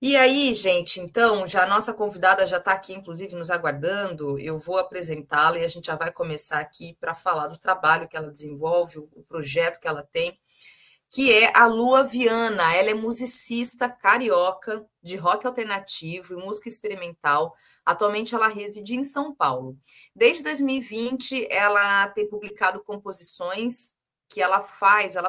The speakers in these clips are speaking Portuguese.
E aí, gente, então, já a nossa convidada já está aqui, inclusive, nos aguardando. Eu vou apresentá-la e a gente já vai começar aqui para falar do trabalho que ela desenvolve, o projeto que ela tem, que é a Lua Viana. Ela é musicista carioca de rock alternativo e música experimental. Atualmente, ela reside em São Paulo. Desde 2020, ela tem publicado composições que ela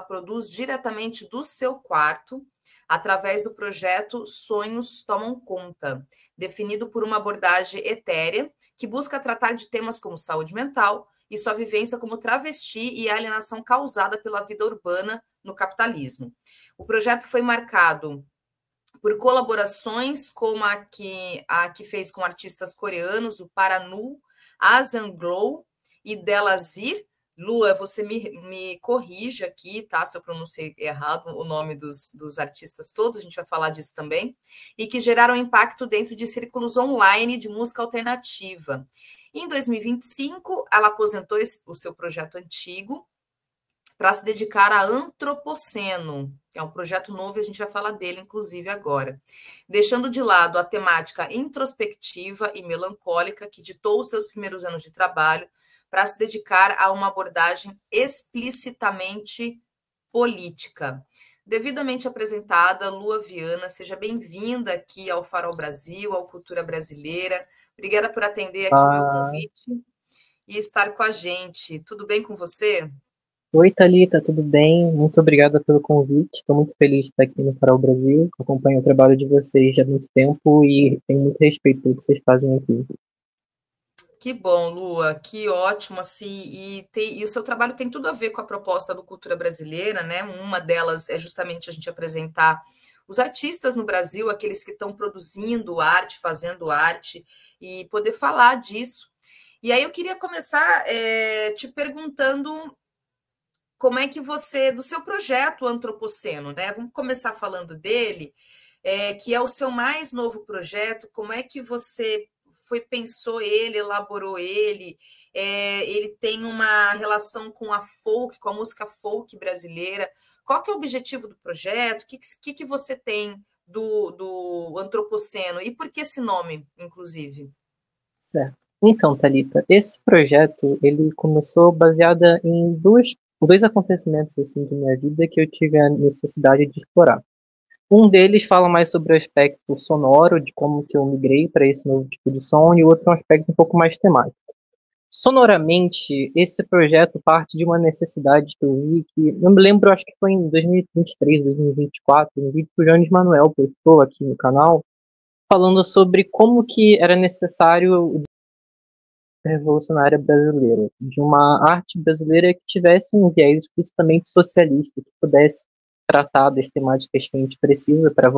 produz diretamente do seu quarto através do projeto Sonhos Tomam Conta, definido por uma abordagem etérea que busca tratar de temas como saúde mental e sua vivência como travesti e a alienação causada pela vida urbana no capitalismo. O projeto foi marcado por colaborações como a que fez com artistas coreanos, o Paranu, Azanglow e Delazir. Lua, você me corrija aqui, tá? Se eu pronunciei errado o nome dos artistas todos, a gente vai falar disso também, e que geraram impacto dentro de círculos online de música alternativa. Em 2025, ela aposentou o seu projeto antigo para se dedicar a Antropoceno, que é um projeto novo e a gente vai falar dele, inclusive, agora. Deixando de lado a temática introspectiva e melancólica que ditou os seus primeiros anos de trabalho para se dedicar a uma abordagem explicitamente política. Devidamente apresentada, Lua Viana, seja bem-vinda aqui ao Farol Brasil, ao Cultura Brasileira. Obrigada por atender aqui o meu Ah, convite e estar com a gente. Tudo bem com você? oi, Thalita, tudo bem? Muito obrigada pelo convite. Estou muito feliz de estar aqui no Farol Brasil. Acompanho o trabalho de vocês há muito tempo e tenho muito respeito pelo que vocês fazem aqui. Que bom, Lua, que ótimo, assim, e o seu trabalho tem tudo a ver com a proposta do Cultura Brasileira, né? Uma delas é justamente a gente apresentar os artistas no Brasil, aqueles que estão produzindo arte, fazendo arte, e poder falar disso. E aí eu queria começar te perguntando como é que você, do seu projeto Antropoceno, né? Vamos começar falando dele, que é o seu mais novo projeto. Como é que você pensou ele, elaborou ele? Ele tem uma relação com a folk, com a música folk brasileira. Qual que é o objetivo do projeto? O que você tem do Antropoceno? E por que esse nome, inclusive? Certo. Então, Thalita, esse projeto, ele começou baseada em dois acontecimentos assim de minha vida que eu tive a necessidade de explorar. Um deles fala mais sobre o aspecto sonoro, de como que eu migrei para esse novo tipo de som, e o outro é um aspecto um pouco mais temático. Sonoramente, esse projeto parte de uma necessidade que eu vi, que eu me lembro, acho que foi em 2023, 2024, um vídeo que o Jones Manuel postou aqui no canal, falando sobre como que era necessário a revolucionária brasileira, de uma arte brasileira que tivesse um viés explicitamente socialista, que pudesse tratar das temáticas que a gente precisa para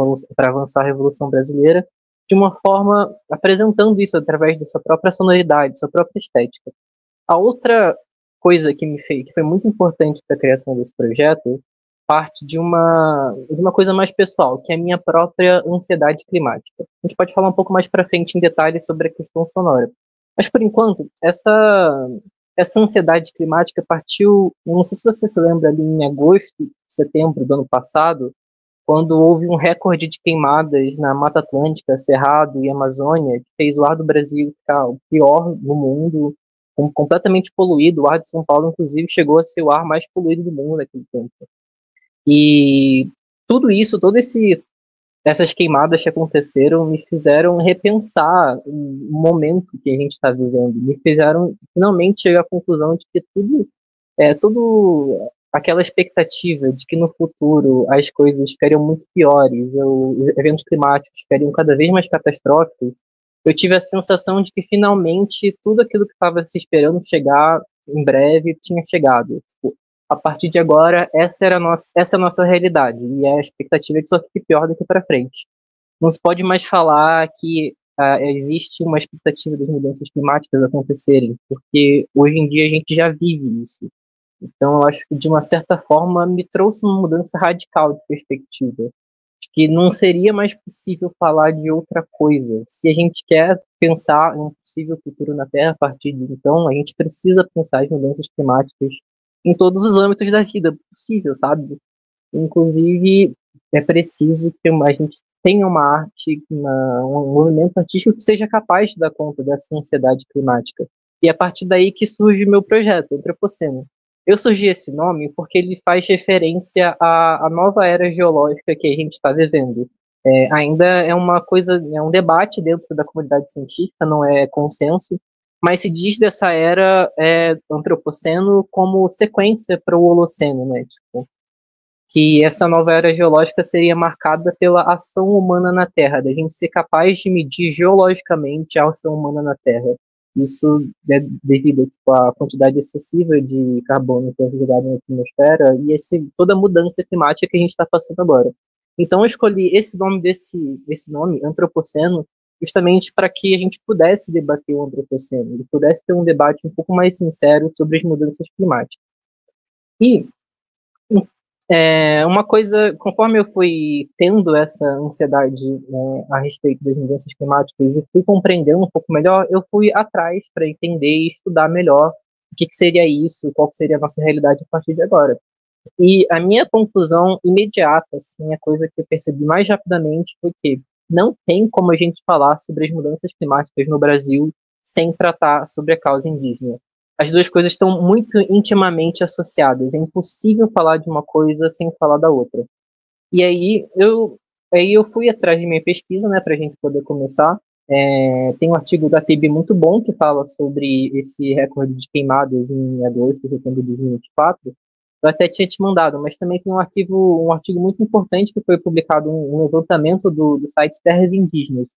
avançar a Revolução Brasileira, de uma forma apresentando isso através da sua própria sonoridade, sua própria estética. A outra coisa que foi muito importante para a criação desse projeto parte de uma coisa mais pessoal, que é a minha própria ansiedade climática. A gente pode falar um pouco mais para frente em detalhes sobre a questão sonora. Mas por enquanto, essa ansiedade climática partiu, eu não sei se você se lembra ali em agosto, setembro do ano passado, quando houve um recorde de queimadas na Mata Atlântica, Cerrado e Amazônia, que fez o ar do Brasil ficar o pior no mundo, completamente poluído. O ar de São Paulo, inclusive, chegou a ser o ar mais poluído do mundo naquele tempo. E tudo isso, essas queimadas que aconteceram me fizeram repensar o momento que a gente está vivendo, me fizeram finalmente chegar à conclusão de que tudo aquela expectativa de que no futuro as coisas ficariam muito piores, os eventos climáticos ficariam cada vez mais catastróficos, eu tive a sensação de que finalmente tudo aquilo que estava se esperando chegar em breve tinha chegado. Tipo, a partir de agora, essa é a nossa realidade, e a expectativa é que só fique pior daqui para frente. Não se pode mais falar que existe uma expectativa das mudanças climáticas acontecerem, porque hoje em dia a gente já vive isso. Então, eu acho que, de uma certa forma, me trouxe uma mudança radical de perspectiva. De que não seria mais possível falar de outra coisa. Se a gente quer pensar em um possível futuro na Terra a partir de então, a gente precisa pensar em mudanças climáticas em todos os âmbitos da vida possível, sabe? Inclusive, é preciso que a gente tenha uma arte, um movimento artístico que seja capaz de dar conta dessa ansiedade climática. E é a partir daí que surge o meu projeto, o Antropoceno. Eu surgi esse nome porque ele faz referência à nova era geológica que a gente está vivendo. Ainda é uma coisa, é um debate dentro da comunidade científica, não é consenso, mas se diz dessa era Antropoceno como sequência para o Holoceno, né? Tipo, que essa nova era geológica seria marcada pela ação humana na Terra, da gente ser capaz de medir geologicamente a ação humana na Terra. Isso é devido tipo, à quantidade excessiva de carbono que é jogado na atmosfera e toda a mudança climática que a gente está passando agora. Então eu escolhi esse nome, Antropoceno, justamente para que a gente pudesse debater o Antropoceno, e pudesse ter um debate um pouco mais sincero sobre as mudanças climáticas. E uma coisa, conforme eu fui tendo essa ansiedade, né, a respeito das mudanças climáticas e fui compreendendo um pouco melhor, eu fui atrás para entender e estudar melhor o que seria isso, qual que seria a nossa realidade a partir de agora. E a minha conclusão imediata, assim, a coisa que eu percebi mais rapidamente foi que não tem como a gente falar sobre as mudanças climáticas no Brasil sem tratar sobre a causa indígena. As duas coisas estão muito intimamente associadas. É impossível falar de uma coisa sem falar da outra. E aí eu fui atrás de minha pesquisa, né, para a gente poder começar. Tem um artigo da PIB muito bom que fala sobre esse recorde de queimadas em agosto, setembro de 2024. Eu até tinha te mandado, mas também tem um artigo muito importante que foi publicado, um levantamento do site Terras Indígenas,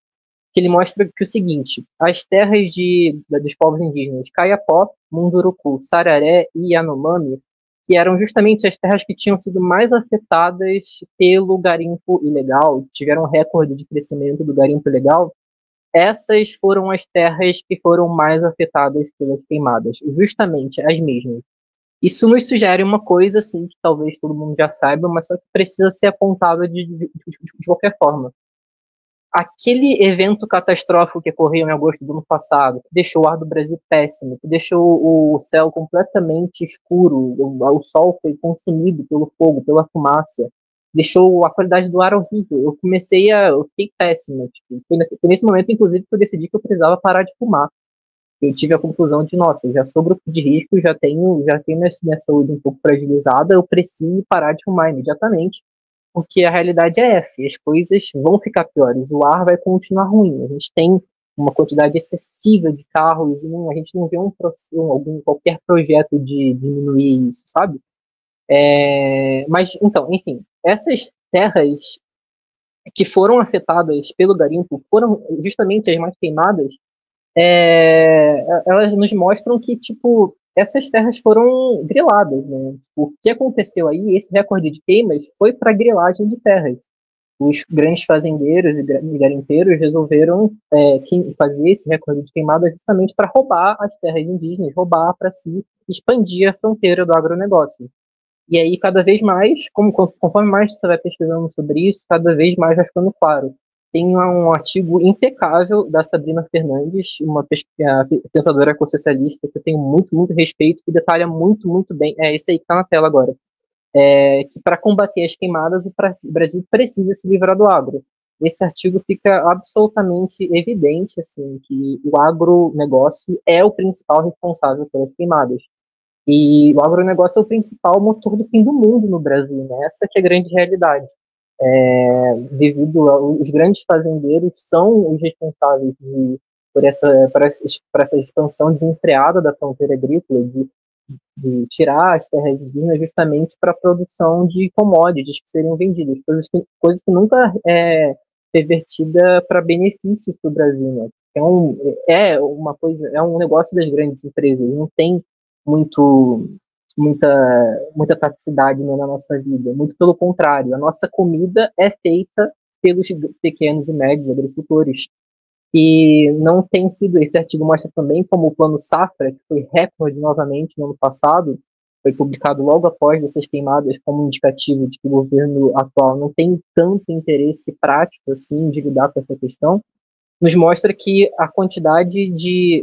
que ele mostra que o seguinte, as terras dos povos indígenas Kayapó, Munduruku, Sararé e Yanomami, que eram justamente as terras que tinham sido mais afetadas pelo garimpo ilegal, tiveram um recorde de crescimento do garimpo ilegal, essas foram as terras que foram mais afetadas pelas queimadas, justamente as mesmas. Isso nos sugere uma coisa, assim, que talvez todo mundo já saiba, mas só que precisa ser apontado de qualquer forma. Aquele evento catastrófico que ocorreu em agosto do ano passado, que deixou o ar do Brasil péssimo, que deixou o céu completamente escuro, o sol foi consumido pelo fogo, pela fumaça, deixou a qualidade do ar horrível. Eu fiquei péssimo. Tipo, foi nesse momento, inclusive, que eu decidi que eu precisava parar de fumar. Eu tive a conclusão de, nossa, eu já sou grupo de risco, já tenho minha saúde um pouco fragilizada, eu preciso parar de fumar imediatamente, porque a realidade é essa, as coisas vão ficar piores, o ar vai continuar ruim, a gente tem uma quantidade excessiva de carros e a gente não vê qualquer projeto de diminuir isso, sabe? Mas, então, enfim, essas terras que foram afetadas pelo garimpo foram justamente as mais queimadas, elas nos mostram que, tipo, essas terras foram griladas, né? Tipo, o que aconteceu aí, esse recorde de queimas, foi para grilagem de terras. Os grandes fazendeiros e garimpeiros resolveram fazer esse recorde de queimada justamente para roubar as terras indígenas, roubar para si, expandir a fronteira do agronegócio. E aí, cada vez mais, conforme mais você vai pesquisando sobre isso, cada vez mais vai ficando claro. Tem um artigo impecável da Sabrina Fernandes, uma pensadora ecossocialista que eu tenho muito, muito respeito, que detalha muito, muito bem. É esse aí que está na tela agora. Que para combater as queimadas, o Brasil precisa se livrar do agro. Esse artigo fica absolutamente evidente assim, que o agronegócio é o principal responsável pelas queimadas. E o agronegócio é o principal motor do fim do mundo no Brasil, né? Essa que é a grande realidade. Os grandes fazendeiros são os responsáveis por essa expansão desenfreada da fronteira agrícola, de tirar as terras indígenas justamente para a produção de commodities que seriam vendidas, coisas que nunca é revertida para benefício para o Brasil, né? É um negócio das grandes empresas, não tem muito, muita praticidade, né, na nossa vida. Muito pelo contrário, a nossa comida é feita pelos pequenos e médios agricultores. E não tem sido, esse artigo mostra também como o Plano Safra, que foi recorde novamente no ano passado, foi publicado logo após essas queimadas como indicativo de que o governo atual não tem tanto interesse prático assim de lidar com essa questão, nos mostra que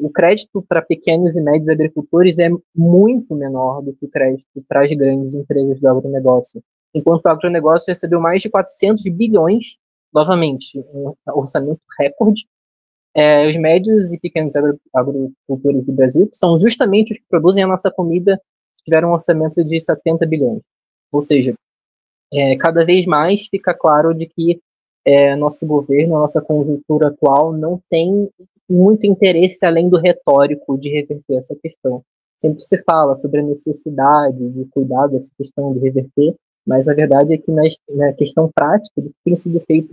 o crédito para pequenos e médios agricultores é muito menor do que o crédito para as grandes empresas do agronegócio. Enquanto o agronegócio recebeu mais de 400 bilhões novamente, um orçamento recorde. Os médios e pequenos agricultores do Brasil, que são justamente os que produzem a nossa comida, tiveram um orçamento de 70 bilhões. Ou seja, cada vez mais fica claro de que nosso governo, a nossa conjuntura atual, não tem muito interesse além do retórico de reverter essa questão. Sempre se fala sobre a necessidade de cuidar dessa questão de reverter, mas a verdade é que na questão prática, do que tem sido feito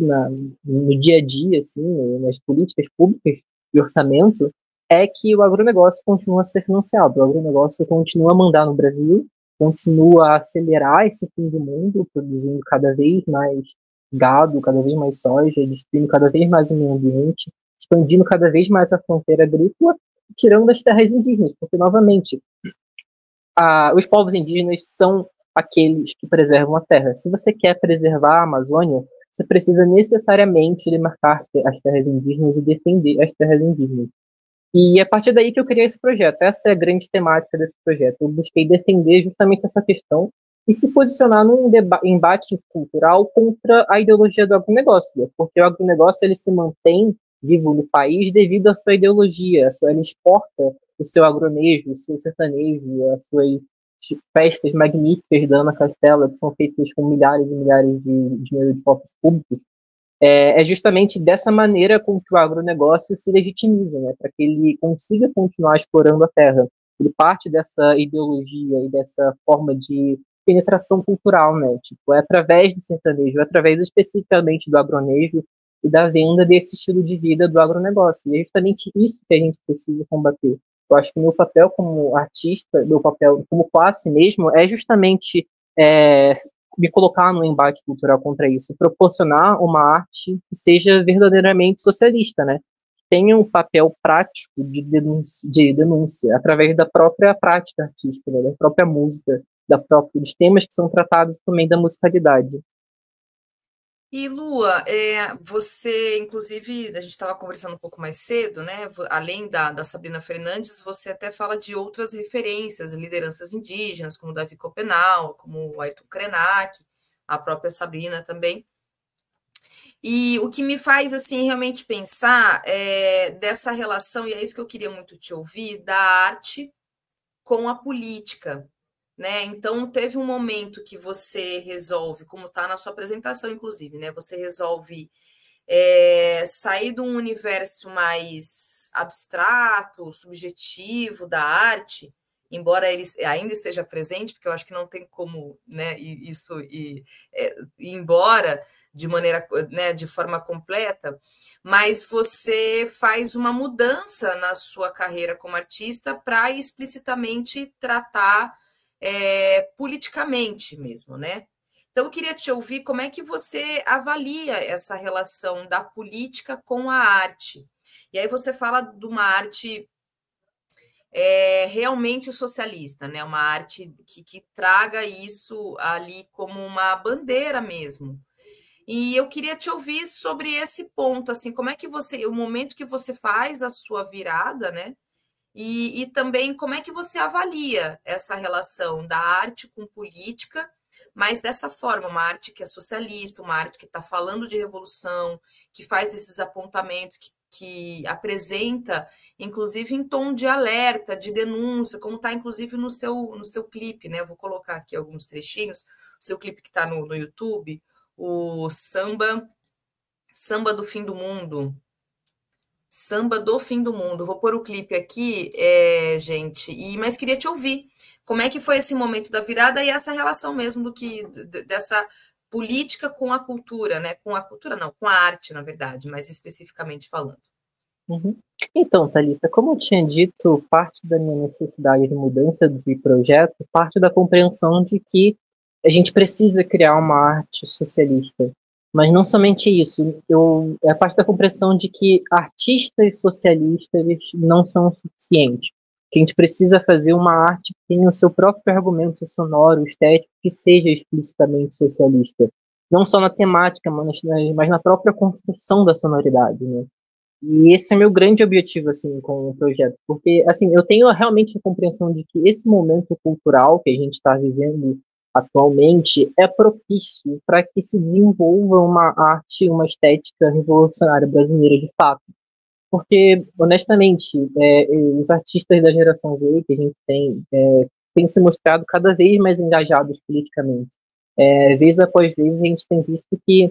no dia a dia, assim, nas políticas públicas de orçamento, é que o agronegócio continua a ser financiado, o agronegócio continua a mandar no Brasil, continua a acelerar esse fim do mundo, produzindo cada vez mais gado, cada vez mais soja, destruindo cada vez mais o meio ambiente, expandindo cada vez mais a fronteira agrícola, tirando das terras indígenas, porque, novamente, os povos indígenas são aqueles que preservam a terra. Se você quer preservar a Amazônia, você precisa necessariamente demarcar as terras indígenas e defender as terras indígenas. E é a partir daí que eu criei esse projeto. Essa é a grande temática desse projeto. Eu busquei defender justamente essa questão e se posicionar num embate cultural contra a ideologia do agronegócio, né? Porque o agronegócio ele se mantém vivo no país devido à sua ideologia, ele exporta o seu agronejo, o seu sertanejo, as suas festas magníficas da Ana Castela, que são feitas com milhares e milhares de dinheiro de cofres públicos. É justamente dessa maneira com que o agronegócio se legitimiza, né, para que ele consiga continuar explorando a terra. Ele parte dessa ideologia e dessa forma de penetração cultural, né, tipo, é através do sertanejo, é através especificamente do agronejo e da venda desse estilo de vida do agronegócio. E é justamente isso que a gente precisa combater. Eu acho que meu papel como artista, meu papel como classe mesmo, é justamente me colocar no embate cultural contra isso, proporcionar uma arte que seja verdadeiramente socialista, né? Tenha um papel prático de denúncia através da própria prática artística, né? Da própria música, dos temas que são tratados também da musicalidade. E Lua, você, inclusive, a gente estava conversando um pouco mais cedo, né? Além da Sabrina Fernandes, você até fala de outras referências, lideranças indígenas, como Davi Copenau, como o Ayrton Krenak, a própria Sabrina também. E o que me faz assim realmente pensar dessa relação, e é isso que eu queria muito te ouvir, da arte com a política. Né? Então, teve um momento que você resolve, como está na sua apresentação, inclusive, né? Você resolve sair de um universo mais abstrato, subjetivo da arte, embora ele ainda esteja presente, porque eu acho que não tem como, né, isso ir embora de maneira, né, de forma completa, mas você faz uma mudança na sua carreira como artista para explicitamente tratar politicamente mesmo, né? Então, eu queria te ouvir como é que você avalia essa relação da política com a arte. E aí você fala de uma arte realmente socialista, né? Uma arte que traga isso ali como uma bandeira mesmo. E eu queria te ouvir sobre esse ponto, assim, como é que o momento que você faz a sua virada, né? E também como é que você avalia essa relação da arte com política, mas dessa forma, uma arte que é socialista, uma arte que está falando de revolução, que faz esses apontamentos, que apresenta, inclusive em tom de alerta, de denúncia, como está inclusive no seu clipe, né? Eu vou colocar aqui alguns trechinhos, o seu clipe que está no YouTube, o Samba do Fim do Mundo. Samba do Fim do Mundo. Vou pôr o clipe aqui, gente, mas queria te ouvir. Como é que foi esse momento da virada e essa relação mesmo dessa política com a cultura, né? Com a cultura não, com a arte, na verdade, mais especificamente falando. Uhum. Então, Thalita, como eu tinha dito, parte da minha necessidade de mudança de projeto parte da compreensão de que a gente precisa criar uma arte socialista. Mas não somente isso, é a parte da compreensão de que artistas socialistas não são suficientes. Que a gente precisa fazer uma arte que tenha o seu próprio argumento sonoro, estético, que seja explicitamente socialista. Não só na temática, mas na própria construção da sonoridade, né? E esse é meu grande objetivo, assim, com o projeto, porque, assim, eu tenho realmente a compreensão de que esse momento cultural que a gente está vivendo atualmente é propício para que se desenvolva uma arte, uma estética revolucionária brasileira de fato. Porque, honestamente, os artistas da geração Z que a gente tem se mostrado cada vez mais engajados politicamente. Vez após vez, a gente tem visto que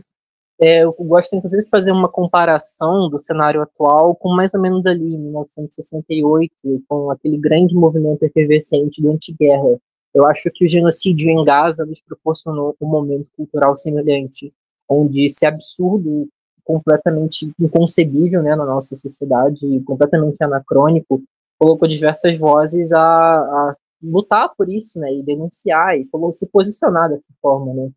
eu gosto, inclusive, de fazer uma comparação do cenário atual com mais ou menos ali em 1968, com aquele grande movimento efervescente do anti-guerra. Eu acho que o genocídio em Gaza nos proporcionou um momento cultural semelhante, onde esse absurdo completamente inconcebível, né, na nossa sociedade, completamente anacrônico, colocou diversas vozes a lutar por isso, né, e denunciar, e se posicionar dessa forma, né.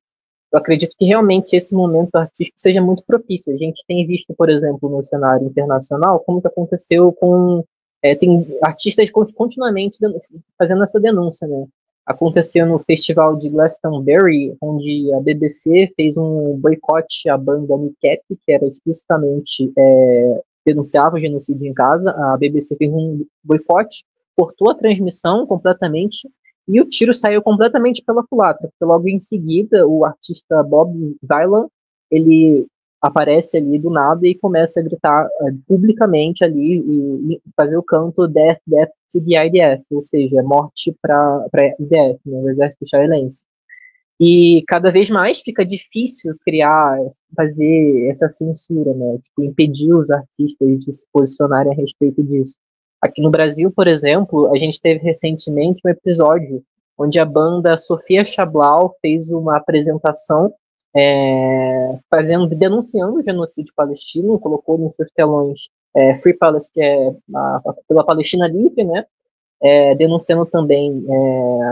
Eu acredito que realmente esse momento artístico seja muito propício. A gente tem visto, por exemplo, no cenário internacional, como que aconteceu com... tem artistas continuamente fazendo essa denúncia, né? Aconteceu no festival de Glastonbury, onde a BBC fez um boicote à banda NICAP, que era explicitamente denunciava o genocídio em Gaza. A BBC fez um boicote, cortou a transmissão completamente, e o tiro saiu completamente pela culatra, porque logo em seguida o artista Bob Dylan, ele aparece ali do nada e começa a gritar publicamente ali e fazer o canto Death, Death to the IDF, ou seja, morte para IDF, né, o exército israelense. E cada vez mais fica difícil fazer essa censura, né, tipo, impedir os artistas de se posicionarem a respeito disso. Aqui no Brasil, por exemplo, a gente teve recentemente um episódio onde a banda Sofia Chablau fez uma apresentação denunciando o genocídio palestino, colocou nos seus telões Free Palestine, pela Palestina Livre, né? Denunciando também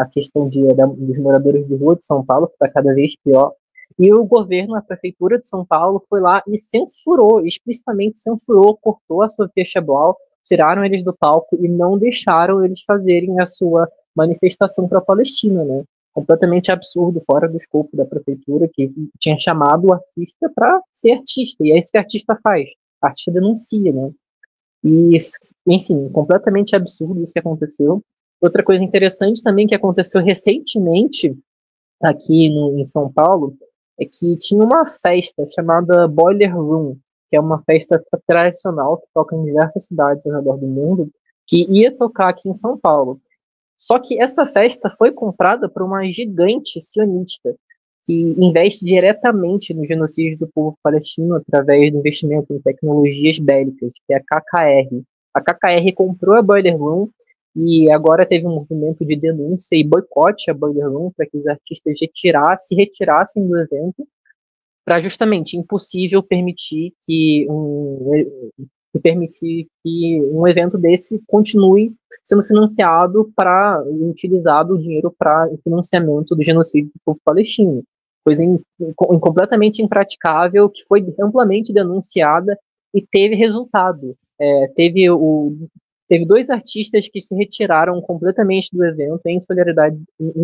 a questão dos moradores de rua de São Paulo, que está cada vez pior. E o governo, a prefeitura de São Paulo, foi lá e explicitamente censurou, cortou a Sofia Chablau, tiraram eles do palco e não deixaram eles fazerem a sua manifestação para a Palestina, né? Completamente absurdo, fora do escopo da prefeitura, que tinha chamado o artista para ser artista, e é isso que o artista faz, o artista denuncia, né? E, enfim, completamente absurdo isso que aconteceu. Outra coisa interessante também que aconteceu recentemente aqui em São Paulo é que tinha uma festa chamada Boiler Room, que é uma festa tradicional que toca em diversas cidades ao redor do mundo, que ia tocar aqui em São Paulo. Só que essa festa foi comprada por uma gigante sionista que investe diretamente no genocídio do povo palestino através do investimento em tecnologias bélicas, que é a KKR. A KKR comprou a Boiler Room e agora teve um movimento de denúncia e boicote a Boiler Room para que os artistas se retirassem do evento, para justamente impossível permitir que um evento desse continue sendo financiado para utilizado o dinheiro para o financiamento do genocídio do povo palestino. Coisa completamente impraticável, que foi amplamente denunciada e teve resultado. Teve dois artistas que se retiraram completamente do evento em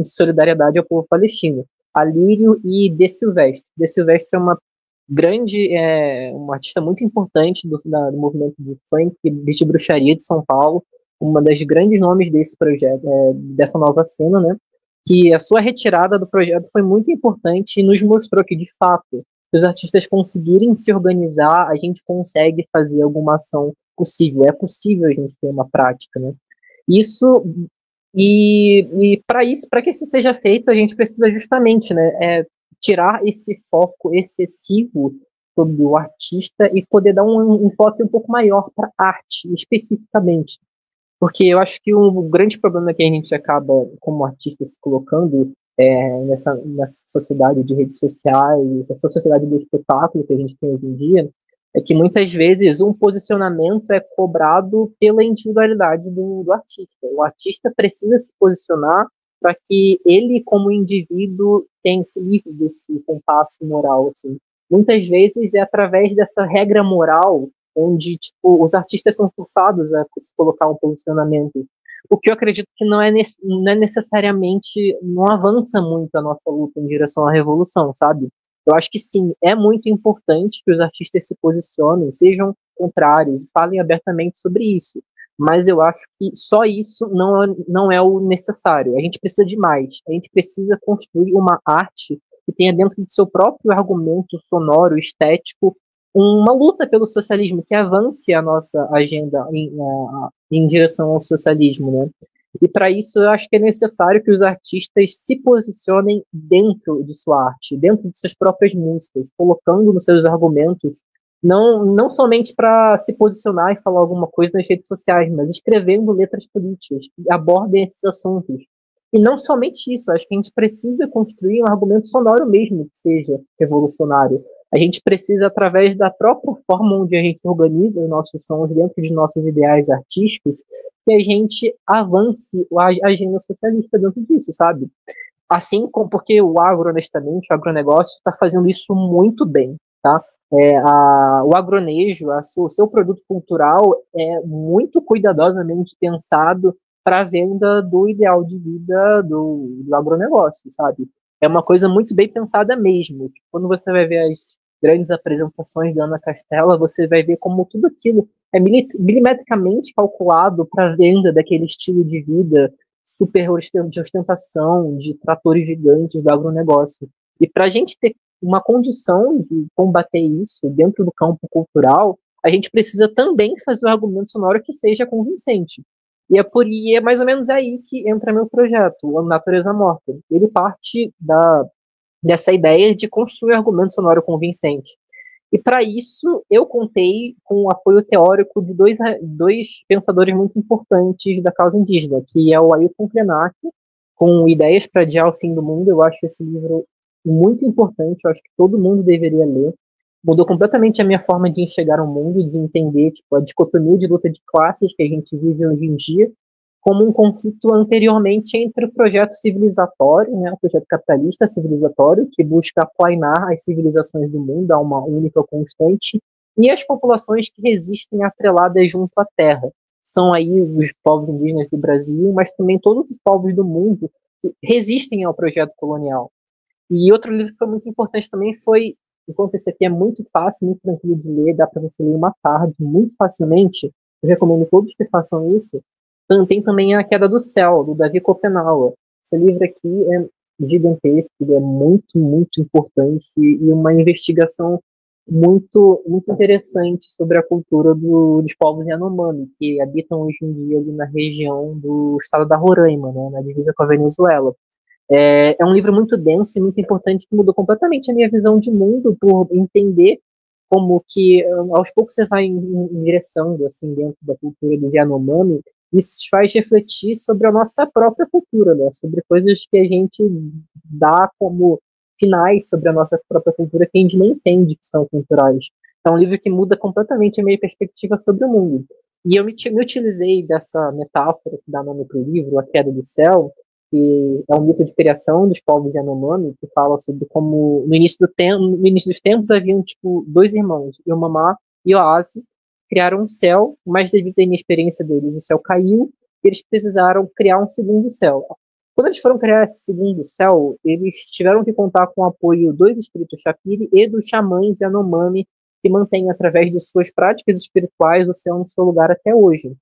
solidariedade ao povo palestino, Alírio e De Silvestre. De Silvestre é uma artista muito importante do movimento de funk, beat bruxaria de São Paulo, uma das grandes nomes desse projeto, dessa nova cena, né? Que a sua retirada do projeto foi muito importante e nos mostrou que, de fato, se os artistas conseguirem se organizar, a gente consegue fazer alguma ação possível. É possível a gente ter uma prática, né? Para que isso seja feito, a gente precisa justamente, né, tirar esse foco excessivo sobre o artista e poder dar um enfoque um pouco maior para a arte, especificamente. Porque eu acho que o grande problema que a gente acaba, como artista, se colocando nessa sociedade de redes sociais, essa sociedade do espetáculo que a gente tem hoje em dia, é que muitas vezes um posicionamento é cobrado pela individualidade do artista. O artista precisa se posicionar para que ele, como indivíduo, se livre desse compasso moral. Assim. Muitas vezes é através dessa regra moral onde tipo, os artistas são forçados a se colocar um posicionamento. O que eu acredito que não é necessariamente, não avança muito a nossa luta em direção à revolução, sabe? Eu acho que sim, é muito importante que os artistas se posicionem, sejam contrários e falem abertamente sobre isso. mas eu acho que só isso não é o necessário. A gente precisa de mais. A gente precisa construir uma arte que tenha dentro de seu próprio argumento sonoro, estético, uma luta pelo socialismo, que avance a nossa agenda em direção ao socialismo, né? E para isso eu acho que é necessário que os artistas se posicionem dentro de sua arte, dentro de suas próprias músicas, colocando nos seus argumentos, não somente para se posicionar e falar alguma coisa nas redes sociais, mas escrevendo letras políticas que abordem esses assuntos. E não somente isso, acho que a gente precisa construir um argumento sonoro mesmo que seja revolucionário. A gente precisa, através da própria forma onde a gente organiza os nossos sons dentro de nossos ideais artísticos, que a gente avance a agenda socialista dentro disso, sabe? Assim como, porque o agro, honestamente, o agronegócio está fazendo isso muito bem, tá? O agronejo, o seu produto cultural é muito cuidadosamente pensado para a venda do ideal de vida do agronegócio, sabe? É uma coisa muito bem pensada mesmo. Tipo, quando você vai ver as grandes apresentações da Ana Castela, você vai ver como tudo aquilo é milimetricamente calculado para a venda daquele estilo de vida super de ostentação, de tratores gigantes do agronegócio. E para a gente ter uma condição de combater isso dentro do campo cultural, a gente precisa também fazer um argumento sonoro que seja convincente. E é mais ou menos aí que entra meu projeto, a Natureza Morta. Ele parte dessa ideia de construir um argumento sonoro convincente. E para isso, eu contei com o apoio teórico de dois pensadores muito importantes da causa indígena, que é o Ailton Krenak, com Ideias para Adiar o Fim do Mundo. Eu acho esse livro muito importante, eu acho que todo mundo deveria ler. Mudou completamente a minha forma de enxergar o mundo, de entender tipo, a dicotomia de luta de classes que a gente vive hoje em dia, como um conflito anteriormente entre o projeto civilizatório, né, o projeto capitalista civilizatório, que busca aplainar as civilizações do mundo a uma única constante, e as populações que resistem atreladas junto à terra. São aí os povos indígenas do Brasil, mas também todos os povos do mundo que resistem ao projeto colonial. E outro livro que foi muito importante também foi, enquanto esse aqui é muito fácil, muito tranquilo de ler, dá para você ler uma tarde, muito facilmente, eu recomendo todos que façam isso. Tem também A Queda do Céu, do Davi Kopenawa. Esse livro aqui é gigantesco, ele é muito, muito importante e uma investigação muito, muito interessante sobre a cultura dos povos Yanomami, que habitam hoje em dia ali na região do estado da Roraima, né, na divisa com a Venezuela. É um livro muito denso e muito importante que mudou completamente a minha visão de mundo por entender como que aos poucos você vai ingressando assim dentro da cultura dos Yanomami. Isso te faz refletir sobre a nossa própria cultura, né? Sobre coisas que a gente dá como finais sobre a nossa própria cultura que a gente nem entende que são culturais. É um livro que muda completamente a minha perspectiva sobre o mundo. E eu me utilizei dessa metáfora que dá nome para o livro, A Queda do Céu, que é um mito de criação dos povos Yanomami, que fala sobre como no início dos tempos haviam tipo dois irmãos, Yomamá e Oase, criaram um céu, mas devido à inexperiência deles, o céu caiu e eles precisaram criar um segundo céu. Quando eles foram criar esse segundo céu, eles tiveram que contar com o apoio dos espíritos Shapiri e dos xamãs Yanomami, que mantêm, através de suas práticas espirituais, o céu no seu lugar até hoje.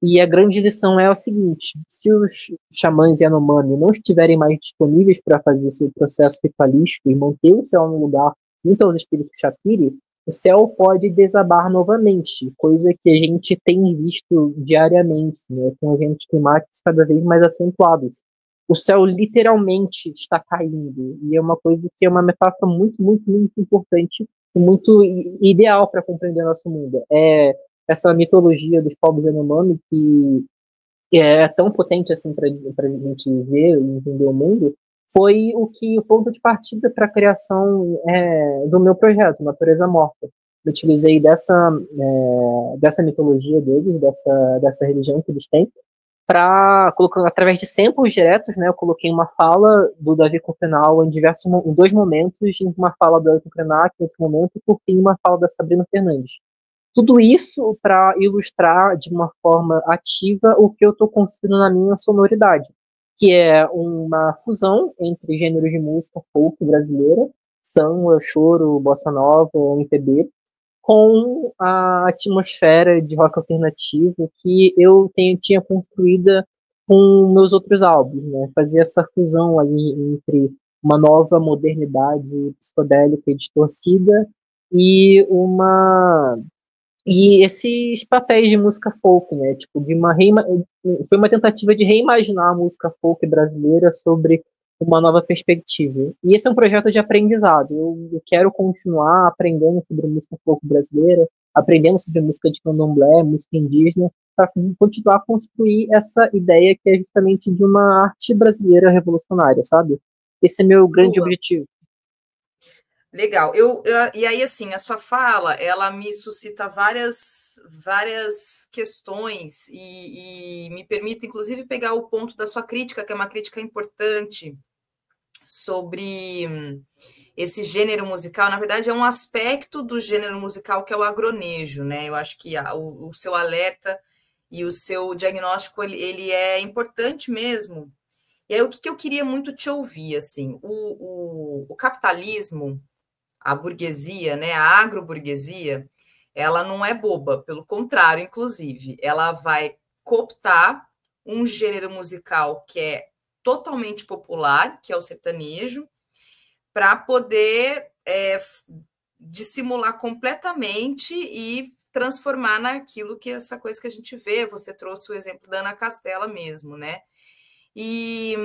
E a grande lição é o seguinte: se os xamãs Yanomami não estiverem mais disponíveis para fazer seu processo ritualístico e manter o céu no lugar junto aos espíritos Shapiri, o céu pode desabar novamente, coisa que a gente tem visto diariamente, né, com eventos climáticos cada vez mais acentuados. O céu literalmente está caindo, e é uma coisa que é uma metáfora muito, muito, muito importante e muito ideal para compreender nosso mundo. Essa mitologia dos povos Yanomami, que é tão potente assim para a gente ver e entender o mundo, foi o ponto de partida para a criação do meu projeto, Natureza Morta. Eu utilizei dessa mitologia deles, dessa religião que eles têm, colocando através de samples diretos, né? Eu coloquei uma fala do Davi Copenau em dois momentos, em uma fala do Elton Krenak em outro momento, e por fim uma fala da Sabrina Fernandes. Tudo isso para ilustrar de uma forma ativa o que eu estou construindo na minha sonoridade, que é uma fusão entre gêneros de música folk brasileira, samba, choro, bossa nova, MPB, com a atmosfera de rock alternativo que eu tinha construída com meus outros álbuns, né? Fazia essa fusão ali entre uma nova modernidade psicodélica e distorcida e esses papéis de música folk, né? Tipo, foi uma tentativa de reimaginar a música folk brasileira sobre uma nova perspectiva. E esse é um projeto de aprendizado. Eu quero continuar aprendendo sobre música folk brasileira, aprendendo sobre música de candomblé, música indígena, para continuar a construir essa ideia que é justamente de uma arte brasileira revolucionária, sabe? Esse é meu grande Boa. objetivo. Legal. E aí, assim, a sua fala, ela me suscita várias questões e me permite, inclusive, pegar o ponto da sua crítica, que é uma crítica importante sobre esse gênero musical. Na verdade, é um aspecto do gênero musical que é o agronejo, né? Eu acho que o seu alerta e o seu diagnóstico, ele é importante mesmo. E aí, o que eu queria muito te ouvir, assim, o capitalismo, a burguesia, né, a agroburguesia, ela não é boba, pelo contrário, inclusive, ela vai cooptar um gênero musical que é totalmente popular, que é o sertanejo, para poder dissimular completamente e transformar naquilo que essa coisa que a gente vê. Você trouxe o exemplo da Ana Castela mesmo, né? E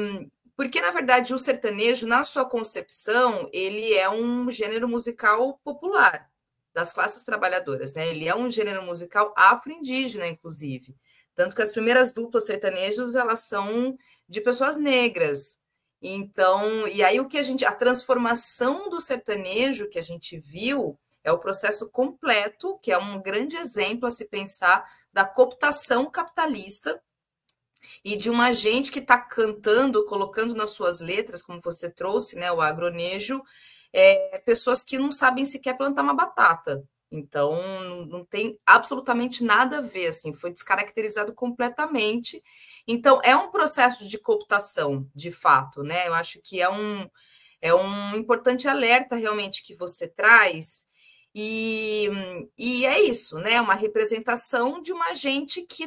porque, na verdade, o sertanejo, na sua concepção, ele é um gênero musical popular das classes trabalhadoras, né? Ele é um gênero musical afro-indígena, inclusive. Tanto que as primeiras duplas sertanejos, elas são de pessoas negras. Então, e aí a transformação do sertanejo que a gente viu é o processo completo, que é um grande exemplo a se pensar da cooptação capitalista e de uma gente que está cantando, colocando nas suas letras, como você trouxe, né, o agronejo, pessoas que não sabem sequer plantar uma batata. Então, não tem absolutamente nada a ver, assim, foi descaracterizado completamente. Então, é um processo de cooptação, de fato, né? Eu acho que é um importante alerta realmente que você traz. E é isso, né? Uma representação de uma gente que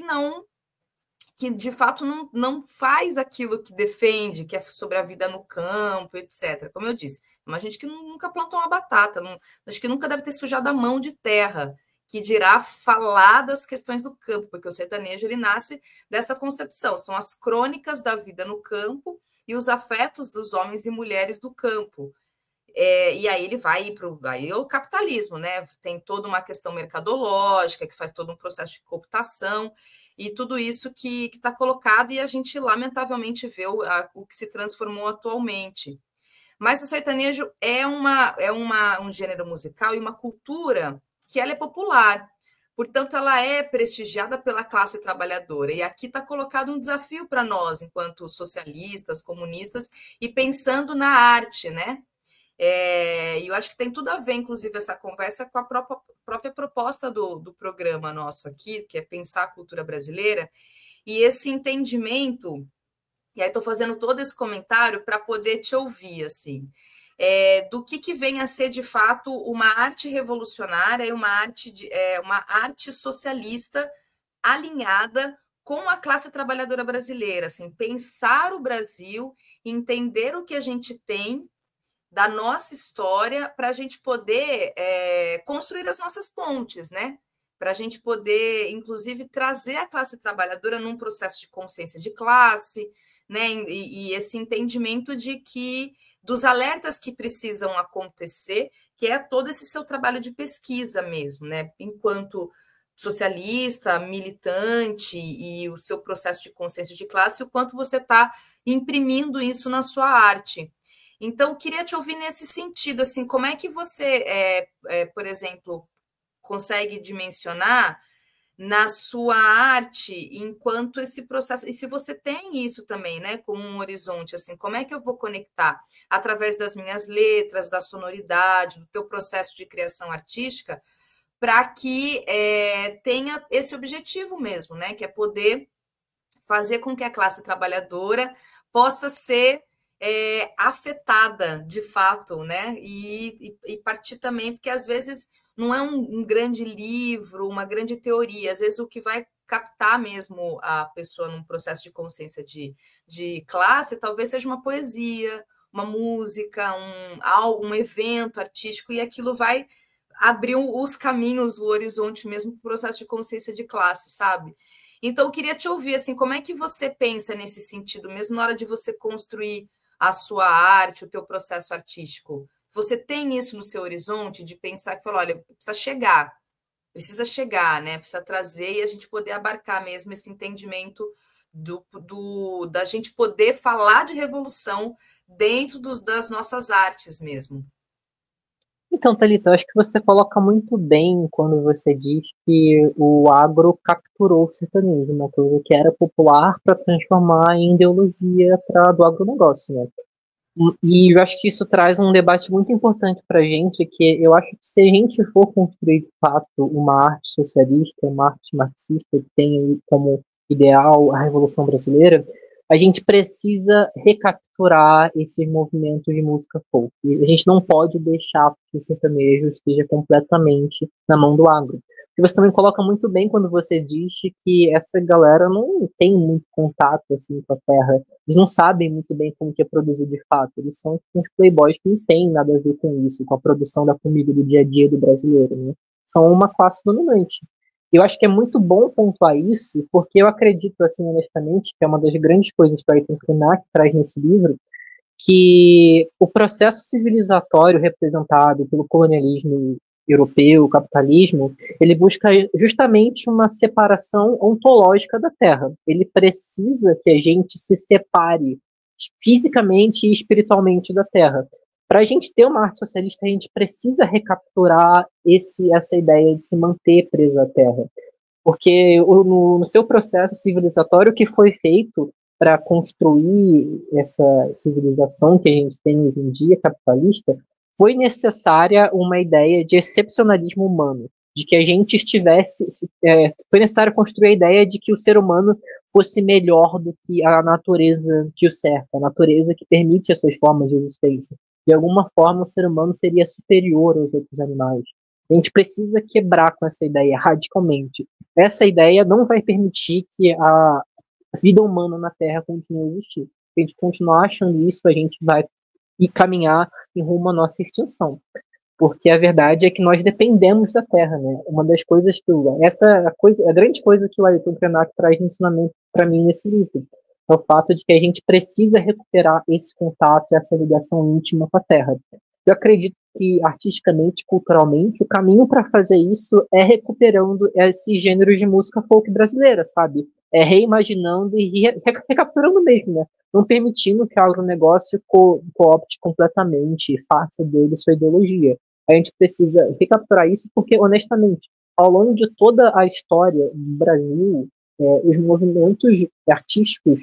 de fato não faz aquilo que defende, que é sobre a vida no campo, etc. Como eu disse, é uma gente que nunca plantou uma batata, acho que nunca deve ter sujado a mão de terra, que dirá falar das questões do campo, porque o sertanejo ele nasce dessa concepção, são as crônicas da vida no campo e os afetos dos homens e mulheres do campo. E aí ele vai para o capitalismo, né? Tem toda uma questão mercadológica, que faz todo um processo de cooptação, e tudo isso que está colocado, e a gente, lamentavelmente, vê o que se transformou atualmente. Mas o sertanejo um gênero musical e uma cultura que ela é popular. Portanto, ela é prestigiada pela classe trabalhadora. E aqui está colocado um desafio para nós, enquanto socialistas, comunistas, e pensando na arte, né? E eu acho que tem tudo a ver, inclusive, essa conversa com a própria proposta do programa nosso aqui, que é pensar a cultura brasileira, e esse entendimento, e aí estou fazendo todo esse comentário para poder te ouvir, assim, do que vem a ser, de fato, uma arte revolucionária e uma arte socialista alinhada com a classe trabalhadora brasileira, assim, pensar o Brasil, entender o que a gente tem da nossa história para a gente poder construir as nossas pontes, né? Para a gente poder, inclusive, trazer a classe trabalhadora num processo de consciência de classe, né? E esse entendimento de que dos alertas que precisam acontecer, que é todo esse seu trabalho de pesquisa mesmo, né? Enquanto socialista, militante e o seu processo de consciência de classe, o quanto você está imprimindo isso na sua arte. Então, queria te ouvir nesse sentido, assim, como é que você, por exemplo, consegue dimensionar na sua arte enquanto esse processo, e se você tem isso também, né, como um horizonte, assim, como é que eu vou conectar através das minhas letras, da sonoridade, do teu processo de criação artística, para que tenha esse objetivo mesmo, né, que é poder fazer com que a classe trabalhadora possa ser afetada de fato, né? E partir também, porque às vezes não é um grande livro, uma grande teoria. Às vezes o que vai captar mesmo a pessoa num processo de consciência de classe talvez seja uma poesia, uma música, um evento artístico, e aquilo vai abrir os caminhos, o horizonte mesmo para o processo de consciência de classe, sabe? Então, eu queria te ouvir, assim, como é que você pensa nesse sentido, mesmo na hora de você construir a sua arte, o teu processo artístico? Você tem isso no seu horizonte de pensar que, olha, precisa chegar, né? Precisa trazer e a gente poder abarcar mesmo esse entendimento da gente poder falar de revolução dentro das nossas artes mesmo. Então, Thalita, eu acho que você coloca muito bem quando você diz que o agro capturou o sertanejo, uma coisa que era popular para transformar em ideologia do agronegócio, né? E eu acho que isso traz um debate muito importante para a gente, que eu acho que se a gente for construir, de fato, uma arte socialista, uma arte marxista, que tem como ideal a Revolução Brasileira, a gente precisa recapturar esses movimentos de música folk. E a gente não pode deixar que o sertanejo esteja completamente na mão do agro. E você também coloca muito bem quando você diz que essa galera não tem muito contato assim com a terra. Eles não sabem muito bem como que é produzir de fato. Eles são uns playboys que não têm nada a ver com isso, com a produção da comida do dia a dia do brasileiro, né? São uma classe dominante. Eu acho que é muito bom pontuar isso, porque eu acredito, assim, honestamente, que é uma das grandes coisas que o Ayrton Krenak traz nesse livro, que o processo civilizatório representado pelo colonialismo europeu, o capitalismo, ele busca justamente uma separação ontológica da Terra. Ele precisa que a gente se separe fisicamente e espiritualmente da Terra. Para a gente ter uma arte socialista, a gente precisa recapturar essa ideia de se manter preso à Terra. Porque no seu processo civilizatório, o que foi feito para construir essa civilização que a gente tem hoje em dia, capitalista, foi necessária uma ideia de excepcionalismo humano, de que a gente estivesse. Foi necessário construir a ideia de que o ser humano fosse melhor do que a natureza que o cerca, a natureza que permite essas formas de existência. De alguma forma, o ser humano seria superior aos outros animais. A gente precisa quebrar com essa ideia radicalmente. Essa ideia não vai permitir que a vida humana na Terra continue a existir. Se a gente continuar achando isso, a gente vai caminhar em rumo à nossa extinção. Porque a verdade é que nós dependemos da Terra, né? Uma das coisas que a grande coisa que o Ayrton Krenak traz de ensinamento para mim nesse livro é o fato de que a gente precisa recuperar esse contato, essa ligação íntima com a Terra. Eu acredito que artisticamente, culturalmente, o caminho para fazer isso é recuperando esses gêneros de música folk brasileira, sabe? É reimaginando e recapturando mesmo, né? Não permitindo que o agronegócio coopte completamente e faça dele sua ideologia. A gente precisa recapturar isso porque, honestamente, ao longo de toda a história do Brasil, os movimentos artísticos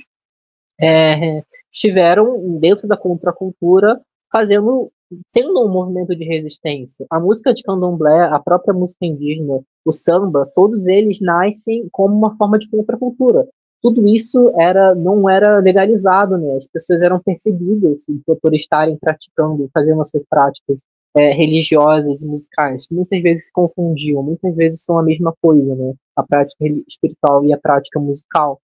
estiveram dentro da contracultura sendo um movimento de resistência. A música de candomblé, a própria música indígena, o samba, todos eles nascem como uma forma de contracultura. Tudo isso não era legalizado, né? As pessoas eram perseguidas por estarem praticando, fazendo as suas práticas religiosas e musicais, que muitas vezes se confundiam, muitas vezes são a mesma coisa, né? A prática espiritual e a prática musical.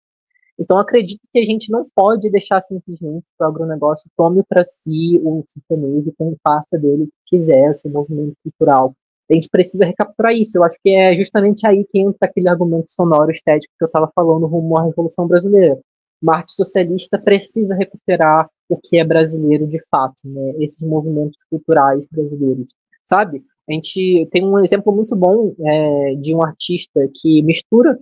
Então, acredito que a gente não pode deixar simplesmente que o agronegócio tome para si o sertanejo como faça dele o que quiser, seu movimento cultural. A gente precisa recapturar isso. Eu acho que é justamente aí que entra aquele argumento sonoro estético que eu estava falando rumo à Revolução Brasileira. Uma arte socialista precisa recuperar o que é brasileiro de fato, né? Esses movimentos culturais brasileiros, sabe? A gente tem um exemplo muito bom de um artista que mistura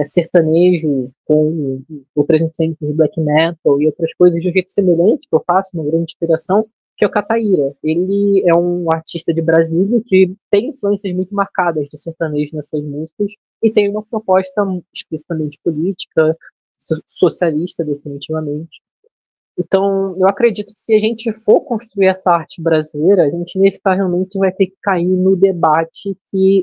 sertanejo com outras influências de black metal e outras coisas de um jeito semelhante que eu faço, uma grande inspiração, que é o Cataíra. Ele é um artista de Brasília que tem influências muito marcadas de sertanejo nessas músicas e tem uma proposta explicitamente política, socialista, definitivamente. Então, eu acredito que se a gente for construir essa arte brasileira, a gente inevitavelmente vai ter que cair no debate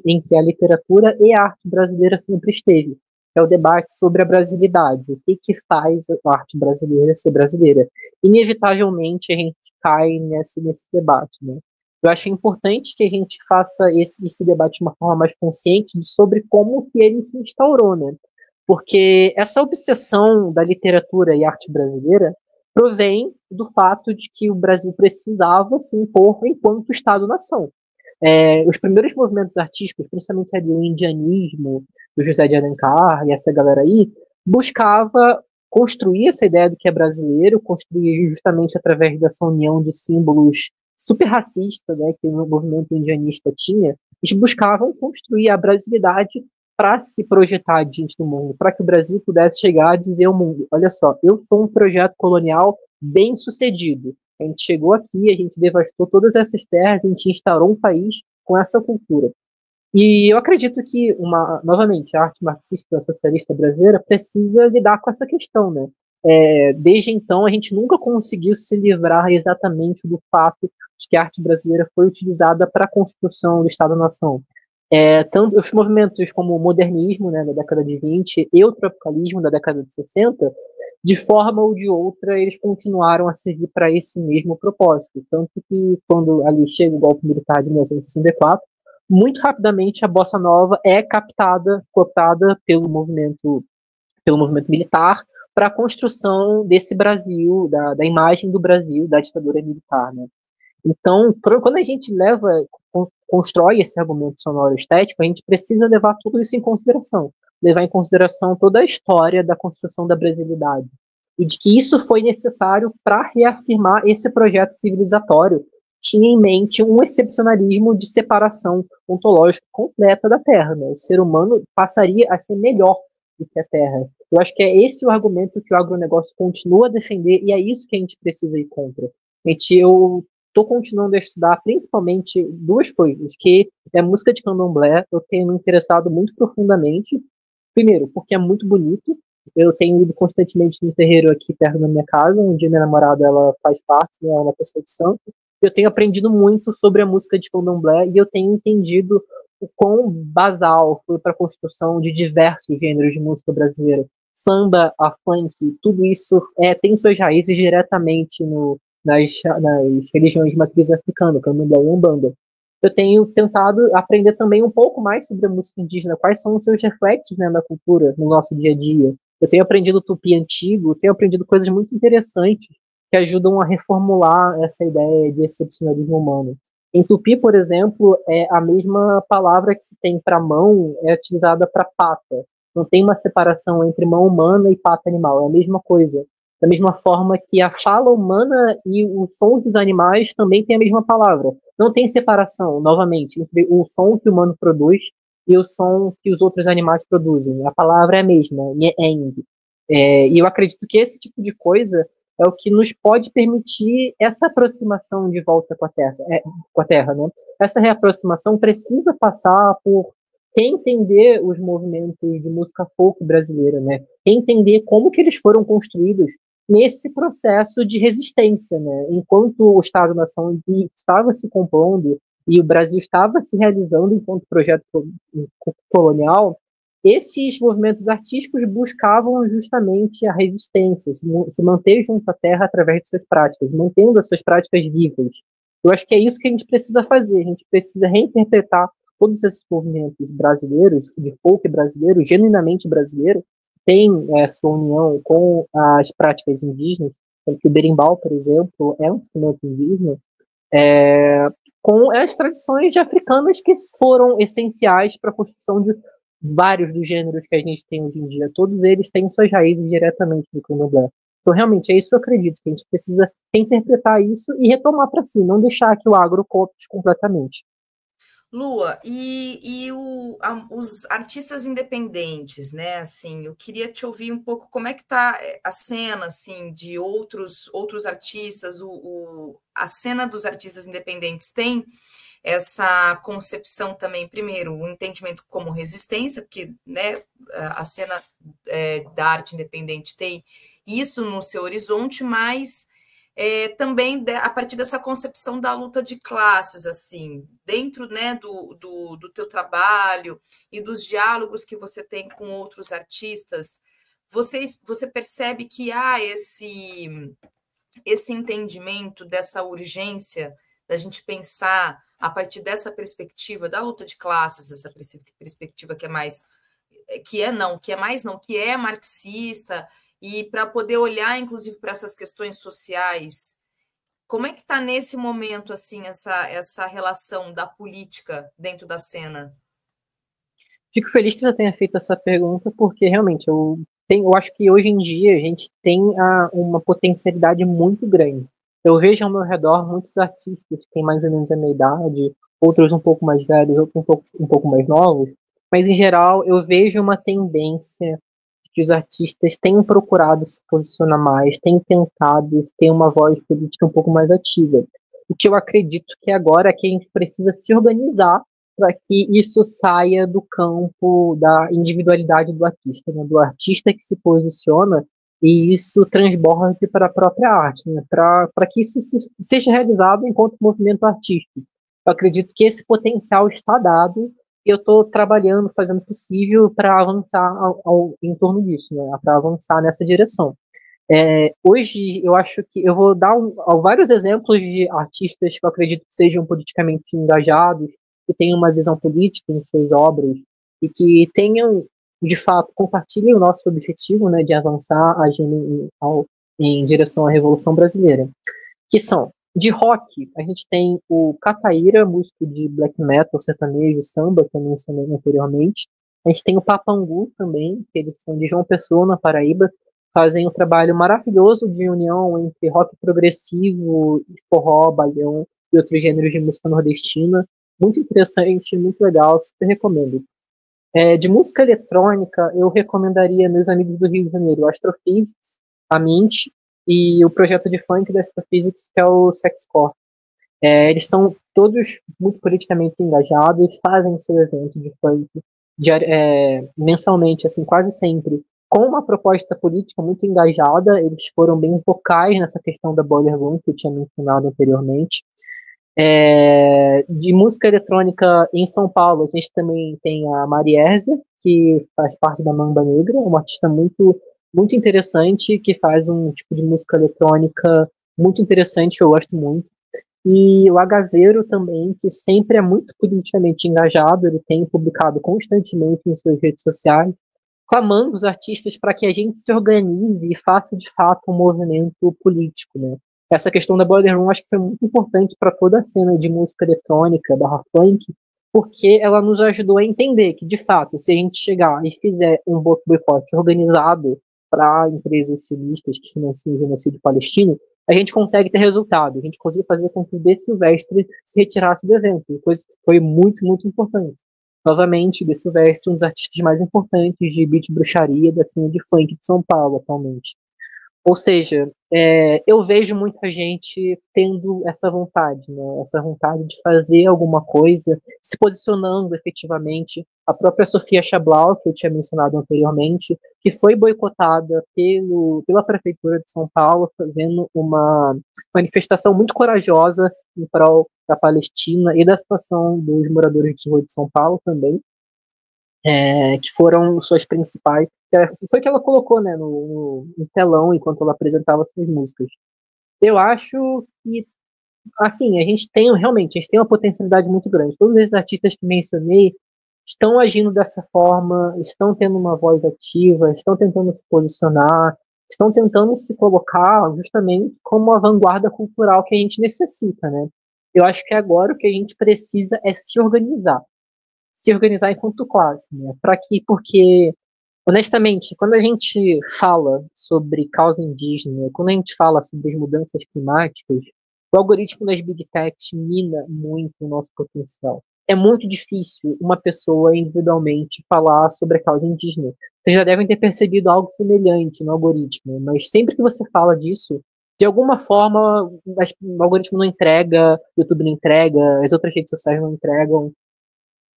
em que a literatura e a arte brasileira sempre esteve. É o debate sobre a brasilidade. O que faz a arte brasileira ser brasileira? Inevitavelmente a gente cai nesse debate, né? Eu acho importante que a gente faça esse debate de uma forma mais consciente sobre como que ele se instaurou, né? Porque essa obsessão da literatura e arte brasileira provém do fato de que o Brasil precisava se impor enquanto Estado-nação. Os primeiros movimentos artísticos, principalmente ali o indianismo, do José de Alencar e essa galera aí, buscava construir essa ideia do que é brasileiro, construir justamente através dessa união de símbolos super racista, né, que o movimento indianista tinha. Eles buscavam construir a brasilidade para se projetar diante do mundo, para que o Brasil pudesse chegar a dizer ao mundo: olha só, eu sou um projeto colonial bem sucedido. A gente chegou aqui, a gente devastou todas essas terras, a gente instaurou um país com essa cultura. E eu acredito que, novamente, a arte marxista socialista brasileira precisa lidar com essa questão, né? Desde então, a gente nunca conseguiu se livrar exatamente do fato de que a arte brasileira foi utilizada para a construção do Estado-nação. Tanto os movimentos como o modernismo, né, da década de 20 e o tropicalismo da década de 60, de forma ou de outra, eles continuaram a servir para esse mesmo propósito. Tanto que, quando ali chega o golpe militar de 1964, muito rapidamente a bossa nova é cooptada pelo movimento militar para a construção desse Brasil, da imagem do Brasil, da ditadura militar, né? Então, quando a gente constrói esse argumento sonoro estético, a gente precisa levar tudo isso em consideração. Levar em consideração toda a história da construção da brasilidade. E de que isso foi necessário para reafirmar esse projeto civilizatório. Tinha em mente um excepcionalismo de separação ontológica completa da Terra. Né? O ser humano passaria a ser melhor do que a Terra. Eu acho que é esse o argumento que o agronegócio continua a defender, e é isso que a gente precisa ir contra. Eu estou continuando a estudar principalmente duas coisas, que é música de candomblé. Eu tenho me interessado muito profundamente. Primeiro, porque é muito bonito. Eu tenho ido constantemente no terreiro aqui perto da minha casa, onde minha namorada ela faz parte, né, ela é uma pessoa de santo. Eu tenho aprendido muito sobre a música de candomblé e eu tenho entendido o quão basal foi para a construção de diversos gêneros de música brasileira. Samba, a funk, tudo isso tem suas raízes diretamente nas religiões de matriz africana, candomblé e umbanda. Eu tenho tentado aprender também um pouco mais sobre a música indígena, quais são os seus reflexos, né, na cultura, no nosso dia a dia. Eu tenho aprendido tupi antigo, tenho aprendido coisas muito interessantes que ajudam a reformular essa ideia de excepcionalismo humano. Em tupi, por exemplo, a mesma palavra que se tem para mão é utilizada para pata. Não tem uma separação entre mão humana e pata animal, é a mesma coisa. Da mesma forma que a fala humana e os sons dos animais também têm a mesma palavra. Não tem separação, novamente, entre o som que o humano produz e o som que os outros animais produzem. A palavra é a mesma, Nyeng. E eu acredito que esse tipo de coisa é o que nos pode permitir essa aproximação de volta com a Terra, né? Essa reaproximação precisa passar por reentender os movimentos de música folk brasileira, né? Reentender como que eles foram construídos nesse processo de resistência, né? Enquanto o Estado-nação estava se compondo e o Brasil estava se realizando enquanto projeto colonial, esses movimentos artísticos buscavam justamente a resistência, se manter junto à terra através de suas práticas, mantendo as suas práticas vivas. Eu acho que é isso que a gente precisa fazer, a gente precisa reinterpretar todos esses movimentos brasileiros, de folk brasileiro, genuinamente brasileiro, tem sua união com as práticas indígenas, como que o berimbau, por exemplo, é um instrumento indígena, com as tradições africanas que foram essenciais para a construção de vários dos gêneros que a gente tem hoje em dia. Todos eles têm suas raízes diretamente no candomblé. Então, realmente, é isso que eu acredito, que a gente precisa reinterpretar isso e retomar para si, não deixar que o agro coopte completamente. Lua, os artistas independentes, né? Assim, eu queria te ouvir um pouco como é que está a cena, assim, de outros artistas. A cena dos artistas independentes tem essa concepção também, primeiro, o entendimento como resistência, porque, né, a cena da arte independente tem isso no seu horizonte, mas também a partir dessa concepção da luta de classes, assim, dentro, né, do teu trabalho e dos diálogos que você tem com outros artistas, você percebe que há esse entendimento dessa urgência da gente pensar a partir dessa perspectiva da luta de classes, essa perspectiva que é marxista, e para poder olhar, inclusive, para essas questões sociais. Como é que está nesse momento assim essa relação da política dentro da cena? Fico feliz que você tenha feito essa pergunta, porque realmente eu acho que hoje em dia a gente tem uma potencialidade muito grande. Eu vejo ao meu redor muitos artistas que têm mais ou menos a minha idade, outros um pouco mais velhos, outros um pouco mais novos, mas em geral eu vejo uma tendência de que os artistas têm procurado se posicionar mais, têm tentado ter uma voz política um pouco mais ativa. O que eu acredito que agora é que a gente precisa se organizar para que isso saia do campo da individualidade do artista, né? Do artista que se posiciona e isso transborde para a própria arte, né? Para que isso seja realizado enquanto movimento artístico. Eu acredito que esse potencial está dado e eu estou trabalhando, fazendo o possível para avançar em torno disso, né? Para avançar nessa direção. Hoje, eu acho que eu vou dar vários exemplos de artistas que eu acredito que sejam politicamente engajados, que tenham uma visão política em suas obras e que tenham, de fato, compartilhem o nosso objetivo, né, de avançar em direção à Revolução Brasileira. Que são, de rock, a gente tem o Cataíra, músico de black metal, sertanejo, samba, que eu mencionei anteriormente. A gente tem o Papangu também, que eles são de João Pessoa, na Paraíba, fazem um trabalho maravilhoso de união entre rock progressivo, forró, baião e outros gêneros de música nordestina. Muito interessante, muito legal, super recomendo. De música eletrônica, eu recomendaria meus amigos do Rio de Janeiro, o Astrophysics, a Mint e o projeto de funk da Astrophysics, que é o Sexcore. Eles são todos muito politicamente engajados, fazem seu evento de funk mensalmente, assim, quase sempre, com uma proposta política muito engajada. Eles foram bem vocais nessa questão da Boiler Room, que eu tinha mencionado anteriormente. De música eletrônica em São Paulo, a gente também tem a Mariérzia, que faz parte da Mamba Negra, uma artista muito, muito interessante, que faz um tipo de música eletrônica muito interessante, que eu gosto muito. E o Agazeiro também, que sempre é muito politicamente engajado, ele tem publicado constantemente em suas redes sociais, clamando os artistas para que a gente se organize e faça de fato um movimento político, né? Essa questão da Boiler Room acho que foi muito importante para toda a cena de música eletrônica, barra funk, porque ela nos ajudou a entender que, de fato, se a gente chegar e fizer um boicote organizado para empresas sionistas que financiam o genocídio palestino, a gente consegue ter resultado. A gente conseguiu fazer com que o De Silvestre se retirasse do evento, coisa que foi muito, muito importante. Novamente, De Silvestre, um dos artistas mais importantes de beat bruxaria da cena de funk de São Paulo atualmente. Ou seja, eu vejo muita gente tendo essa vontade, né? Essa vontade de fazer alguma coisa, se posicionando efetivamente. A própria Sofia Chablau, que eu tinha mencionado anteriormente, que foi boicotada pela Prefeitura de São Paulo, fazendo uma manifestação muito corajosa em prol da Palestina e da situação dos moradores de rua de São Paulo também. Que foram suas principais. Foi que ela colocou, né, no telão enquanto ela apresentava suas músicas. Eu acho que, assim, a gente tem uma potencialidade muito grande. Todos esses artistas que mencionei estão agindo dessa forma, estão tendo uma voz ativa, estão tentando se posicionar, estão tentando se colocar justamente como a vanguarda cultural que a gente necessita, né? Eu acho que agora o que a gente precisa é se organizar enquanto classe, né? Porque, honestamente, quando a gente fala sobre causa indígena, quando a gente fala sobre as mudanças climáticas, o algoritmo das Big Techs mina muito o nosso potencial. É muito difícil uma pessoa individualmente falar sobre a causa indígena. Vocês já devem ter percebido algo semelhante no algoritmo, mas sempre que você fala disso, de alguma forma, o algoritmo não entrega, o YouTube não entrega, as outras redes sociais não entregam.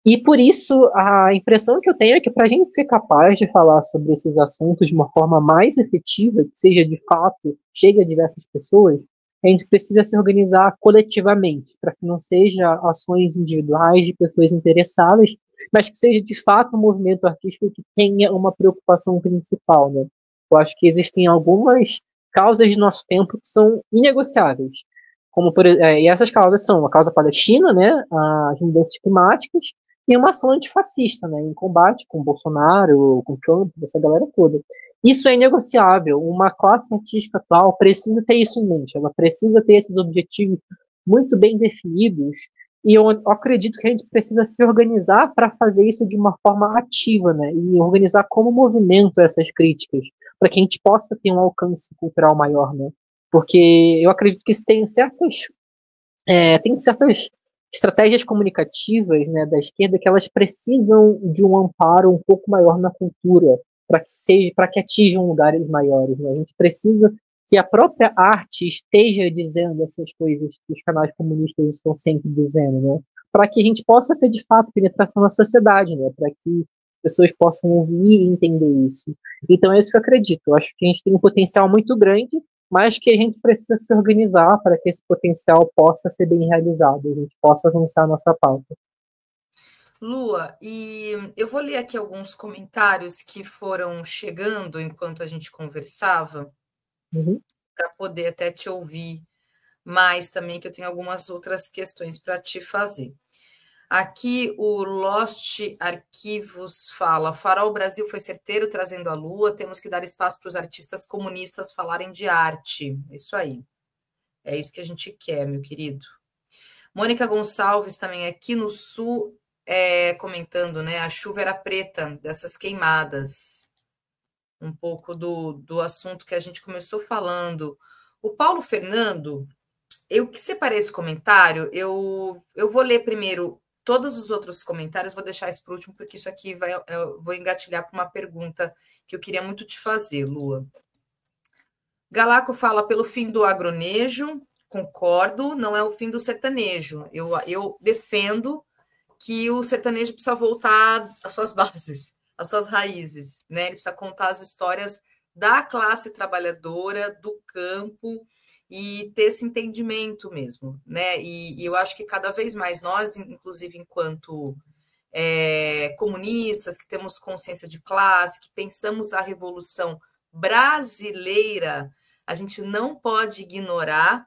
E por isso, a impressão que eu tenho é que para a gente ser capaz de falar sobre esses assuntos de uma forma mais efetiva, que seja de fato, chegue a diversas pessoas, a gente precisa se organizar coletivamente, para que não seja ações individuais de pessoas interessadas, mas que seja de fato um movimento artístico que tenha uma preocupação principal, né? Eu acho que existem algumas causas de nosso tempo que são inegociáveis. E essas causas são a causa palestina, né, as mudanças climáticas e uma ação antifascista, né, em combate com Bolsonaro, com Trump, essa galera toda. Isso é inegociável. Uma classe artística atual precisa ter isso em mente. Ela precisa ter esses objetivos muito bem definidos. E eu acredito que a gente precisa se organizar para fazer isso de uma forma ativa, né? E organizar como movimento essas críticas, para que a gente possa ter um alcance cultural maior, né? Porque eu acredito que tem certas estratégias comunicativas, né, da esquerda que elas precisam de um amparo um pouco maior na cultura para que atinjam lugares maiores, né? A gente precisa que a própria arte esteja dizendo essas coisas que os canais comunistas estão sempre dizendo, né? Para que a gente possa ter de fato penetração na sociedade, né? Para que pessoas possam ouvir e entender isso. Então é isso que eu acredito. Eu acho que a gente tem um potencial muito grande, mas que a gente precisa se organizar para que esse potencial possa ser bem realizado, a gente possa avançar a nossa pauta. Lua, e eu vou ler aqui alguns comentários que foram chegando enquanto a gente conversava, para poder até te ouvir mais também, que eu tenho algumas outras questões para te fazer. Aqui o Lost Arquivos fala: Farol Brasil foi certeiro trazendo a Lua, temos que dar espaço para os artistas comunistas falarem de arte. É isso aí. É isso que a gente quer, meu querido. Mônica Gonçalves também aqui no Sul, comentando, né? A chuva era preta dessas queimadas. Um pouco do assunto que a gente começou falando. O Paulo Fernando, eu que separei esse comentário, eu vou ler primeiro todos os outros comentários, vou deixar isso para o último, porque isso aqui eu vou engatilhar para uma pergunta que eu queria muito te fazer, Lua. Galaco fala pelo fim do agronejo, concordo, não é o fim do sertanejo. Eu defendo que o sertanejo precisa voltar às suas bases, às suas raízes, né? Ele precisa contar as histórias da classe trabalhadora, do campo, e ter esse entendimento mesmo, né? E eu acho que cada vez mais nós, inclusive enquanto comunistas, que temos consciência de classe, que pensamos a revolução brasileira, a gente não pode ignorar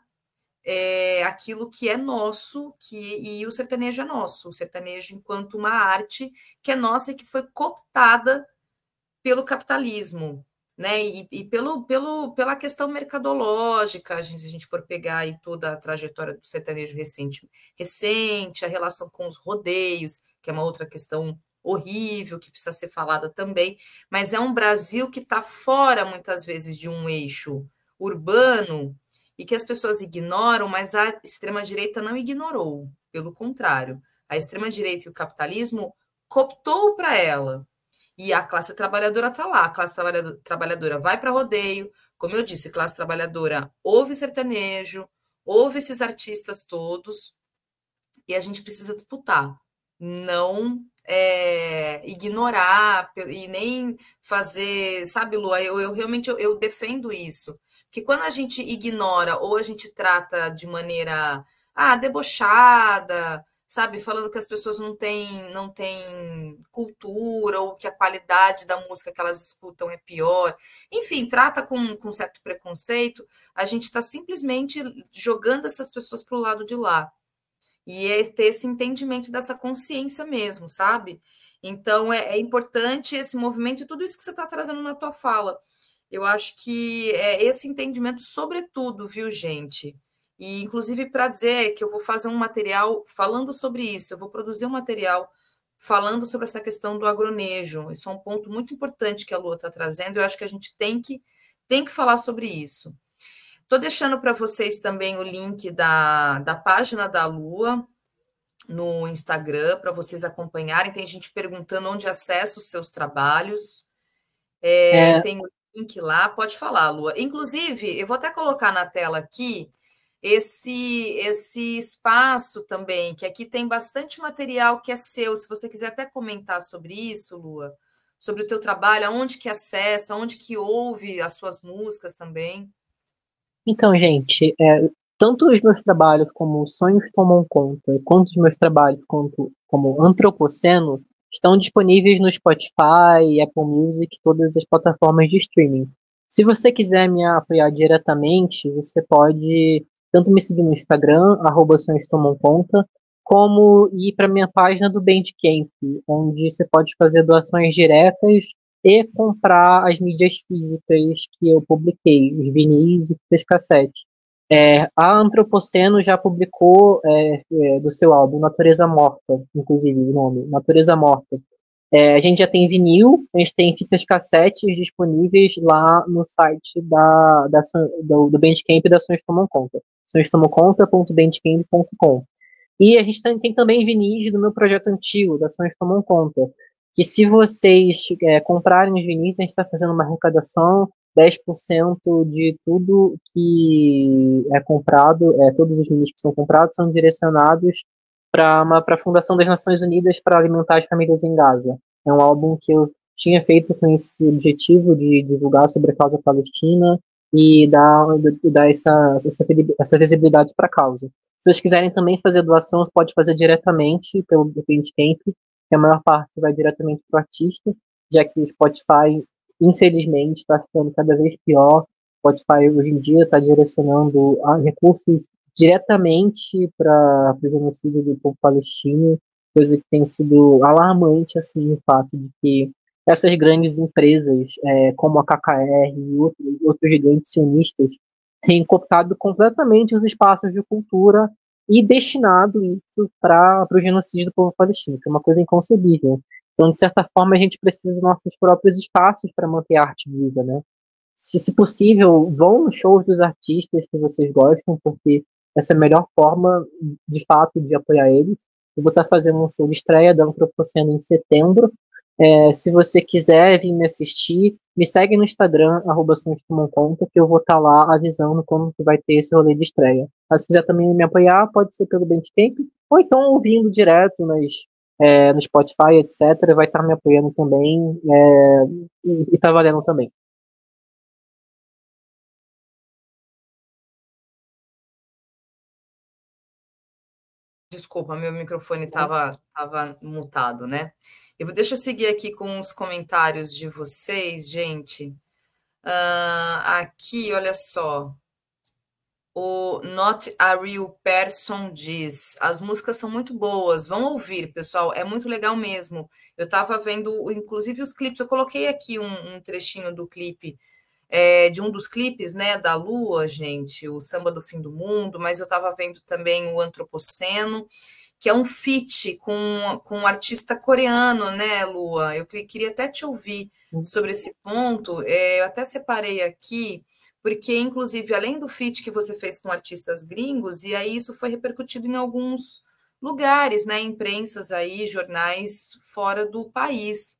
aquilo que é nosso, e o sertanejo é nosso, o sertanejo enquanto uma arte que é nossa e que foi cooptada pelo capitalismo, né? E pela questão mercadológica, a gente for pegar aí toda a trajetória do sertanejo recente, a relação com os rodeios, que é uma outra questão horrível que precisa ser falada também, mas é um Brasil que está fora, muitas vezes, de um eixo urbano e que as pessoas ignoram, mas a extrema-direita não ignorou, pelo contrário. A extrema-direita e o capitalismo cooptou para ela. E a classe trabalhadora está lá, a classe trabalhadora vai para rodeio, como eu disse, classe trabalhadora ouve sertanejo, ouve esses artistas todos, e a gente precisa disputar, não ignorar e nem fazer, sabe, Lu, eu realmente eu defendo isso, porque quando a gente ignora ou a gente trata de maneira debochada, sabe, falando que as pessoas não têm cultura ou que a qualidade da música que elas escutam é pior, enfim, trata com certo preconceito, a gente está simplesmente jogando essas pessoas para o lado de lá. E ter esse entendimento dessa consciência mesmo, sabe? Então, é importante esse movimento e tudo isso que você está trazendo na tua fala. Eu acho que é esse entendimento, sobretudo, viu, gente? E, inclusive, para dizer que eu vou fazer um material falando sobre isso, eu vou produzir um material falando sobre essa questão do agronejo. Isso é um ponto muito importante que a Lua está trazendo. Eu acho que a gente tem que falar sobre isso. Estou deixando para vocês também o link da página da Lua no Instagram, para vocês acompanharem. Tem gente perguntando onde acessa os seus trabalhos. Tem o link lá, pode falar, Lua. Inclusive, eu vou até colocar na tela aqui esse espaço também, que aqui tem bastante material que é seu. Se você quiser até comentar sobre isso, Lua, sobre o teu trabalho, aonde que acessa, onde que ouve as suas músicas também. Então, gente, tanto os meus trabalhos como Sonhos Tomam Conta, quanto os meus trabalhos como Antropoceno, estão disponíveis no Spotify, Apple Music, todas as plataformas de streaming. Se você quiser me apoiar diretamente, você pode tanto me seguir no Instagram, @sonhostomamconta, como ir para minha página do Bandcamp, onde você pode fazer doações diretas e comprar as mídias físicas que eu publiquei, os vinis e fitas cassete. A Antropoceno já publicou do seu álbum Natureza Morta, inclusive o nome, Natureza Morta. A gente já tem vinil, a gente tem fitas cassetes disponíveis lá no site do Bandcamp da Sonhos Tomam Conta, sonhostomaconta.bandcamp.com. E a gente tem também vinis do meu projeto antigo, da Sonhos Tomam Conta, que se vocês comprarem os vinis, a gente está fazendo uma arrecadação, 10% de tudo que é comprado, todos os vinis que são comprados são direcionados para a Fundação das Nações Unidas para Alimentar as Famílias em Gaza. É um álbum que eu tinha feito com esse objetivo de divulgar sobre a causa palestina e dar essa visibilidade para a causa. Se vocês quiserem também fazer doação, você pode fazer diretamente pelo Bandcamp, que a maior parte vai diretamente para o artista, já que o Spotify, infelizmente, está ficando cada vez pior. O Spotify, hoje em dia, está direcionando recursos diretamente para o genocídio do povo palestino, coisa que tem sido alarmante, assim, o fato de que essas grandes empresas, como a KKR e outros gigantes sionistas, têm cooptado completamente os espaços de cultura e destinado isso para o genocídio do povo palestino, que é uma coisa inconcebível. Então, de certa forma, a gente precisa dos nossos próprios espaços para manter a arte viva, né? Se possível, vão nos shows dos artistas que vocês gostam, porque essa é a melhor forma, de fato, de apoiar eles. Eu vou estar fazendo um show de estreia da Antropoceno em setembro. Se você quiser vir me assistir, me segue no Instagram, @sonhostomamconta, que eu vou estar lá avisando quando que vai ter esse rolê de estreia. Mas se quiser também me apoiar, pode ser pelo Bandcamp, ou então ouvindo direto no Spotify, etc. Vai estar me apoiando também, e tá valendo também. Desculpa, meu microfone estava mutado, né? Deixa eu seguir aqui com os comentários de vocês, gente. Aqui, olha só. O Not a Real Person diz: as músicas são muito boas, vão ouvir, pessoal, é muito legal mesmo. Eu estava vendo, inclusive, os clipes, eu coloquei aqui um trechinho do clipe, de um dos clipes, né, da Lua, gente, o Samba do Fim do Mundo, mas eu estava vendo também o Antropoceno, que é um feat com um artista coreano, né, Lua? Eu queria até te ouvir sobre esse ponto, eu até separei aqui, porque, inclusive, além do feat que você fez com artistas gringos, e aí isso foi repercutido em alguns lugares, né, imprensas aí, jornais fora do país.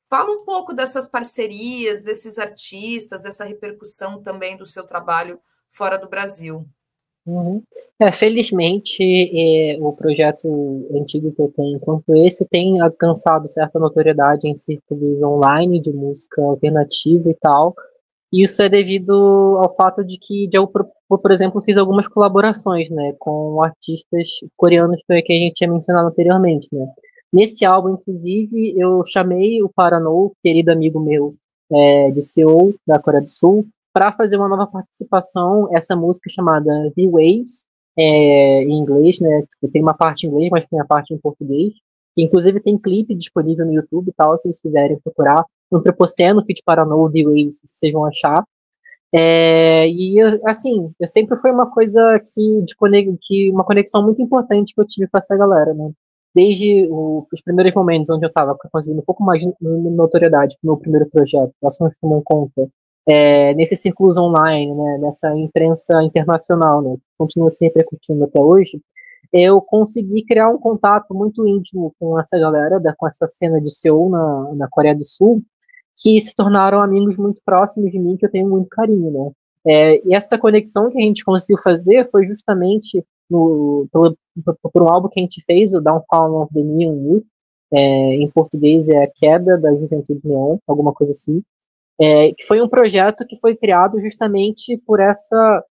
Fala um pouco dessas parcerias, desses artistas, dessa repercussão também do seu trabalho fora do Brasil. Uhum. Felizmente, o projeto antigo que eu tenho, enquanto esse, tem alcançado certa notoriedade em círculos online de música alternativa e tal. Isso é devido ao fato de que eu, por exemplo, fiz algumas colaborações, né, com artistas coreanos que a gente tinha mencionado anteriormente, né. Nesse álbum, inclusive, eu chamei o Paranou, querido amigo meu, de Seul, da Coreia do Sul, para fazer uma nova participação, essa música chamada The Waves, em inglês, né, tipo, tem uma parte em inglês, mas tem a parte em português, que inclusive tem clipe disponível no YouTube e tal, se vocês quiserem procurar, Antropoceno, feat. Paranou, The Waves, vocês vão achar. Assim, eu sempre foi uma coisa uma conexão muito importante que eu tive com essa galera, né? Desde os primeiros momentos onde eu estava conseguindo um pouco mais de notoriedade com o meu primeiro projeto, Ações Tomam Conta, nesses círculos online, né, nessa imprensa internacional, né, que continua se repercutindo até hoje, eu consegui criar um contato muito íntimo com essa galera, com essa cena de Seul na Coreia do Sul, que se tornaram amigos muito próximos de mim, que eu tenho muito carinho, né? E essa conexão que a gente conseguiu fazer foi justamente por um álbum que a gente fez, o Downfall of the Neon Youth, em português é A Queda da Juventude Neon, alguma coisa assim, que foi um projeto que foi criado justamente por essa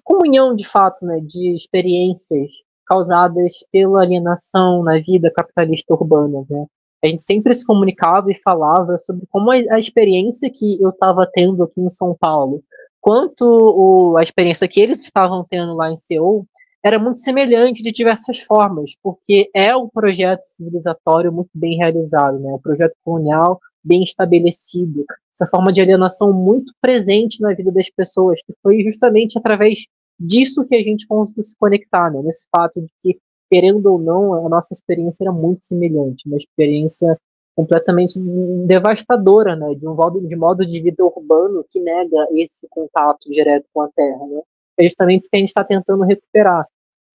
comunhão, de fato, né, de experiências causadas pela alienação na vida capitalista urbana, né? A gente sempre se comunicava e falava sobre como a experiência que eu estava tendo aqui em São Paulo, quanto a experiência que eles estavam tendo lá em Seul era muito semelhante de diversas formas, porque é um projeto civilizatório muito bem realizado, né? Um projeto colonial bem estabelecido, essa forma de alienação muito presente na vida das pessoas, que foi justamente através disso que a gente conseguiu se conectar, né? Nesse fato de que, querendo ou não, a nossa experiência era muito semelhante, uma experiência completamente devastadora, né? De modo de vida urbano que nega esse contato direto com a terra, né? É justamente o que a gente está tentando recuperar.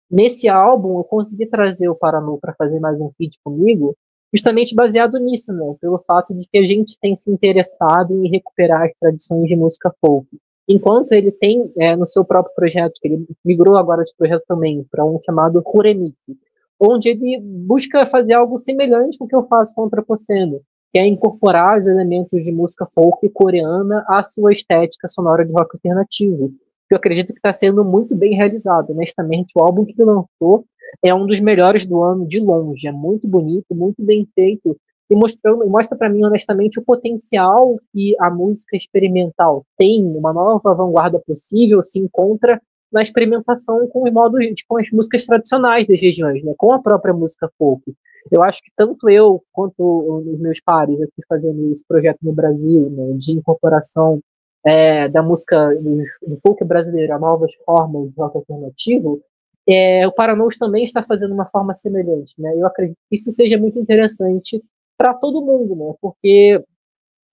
Nesse álbum, eu consegui trazer o Paranu para fazer mais um feat comigo, justamente baseado nisso, né? Pelo fato de que a gente tem se interessado em recuperar as tradições de música folk. Enquanto ele tem no seu próprio projeto, que ele migrou agora de projeto também, para um chamado Kuremiki, onde ele busca fazer algo semelhante com o que eu faço com o Antropoceno, que é incorporar os elementos de música folk coreana à sua estética sonora de rock alternativo, que eu acredito que está sendo muito bem realizado. Honestamente, o álbum que ele lançou é um dos melhores do ano de longe. É muito bonito, muito bem feito e mostra para mim, honestamente, o potencial que a música experimental tem, uma nova vanguarda possível, se encontra na experimentação com as músicas tradicionais das regiões, né? Com a própria música folk. Eu acho que tanto eu quanto os meus pares aqui fazendo esse projeto no Brasil, né, de incorporação da música do folk brasileiro a novas formas de rock alternativo, o Paranous também está fazendo uma forma semelhante, né? Eu acredito que isso seja muito interessante para todo mundo, né? Porque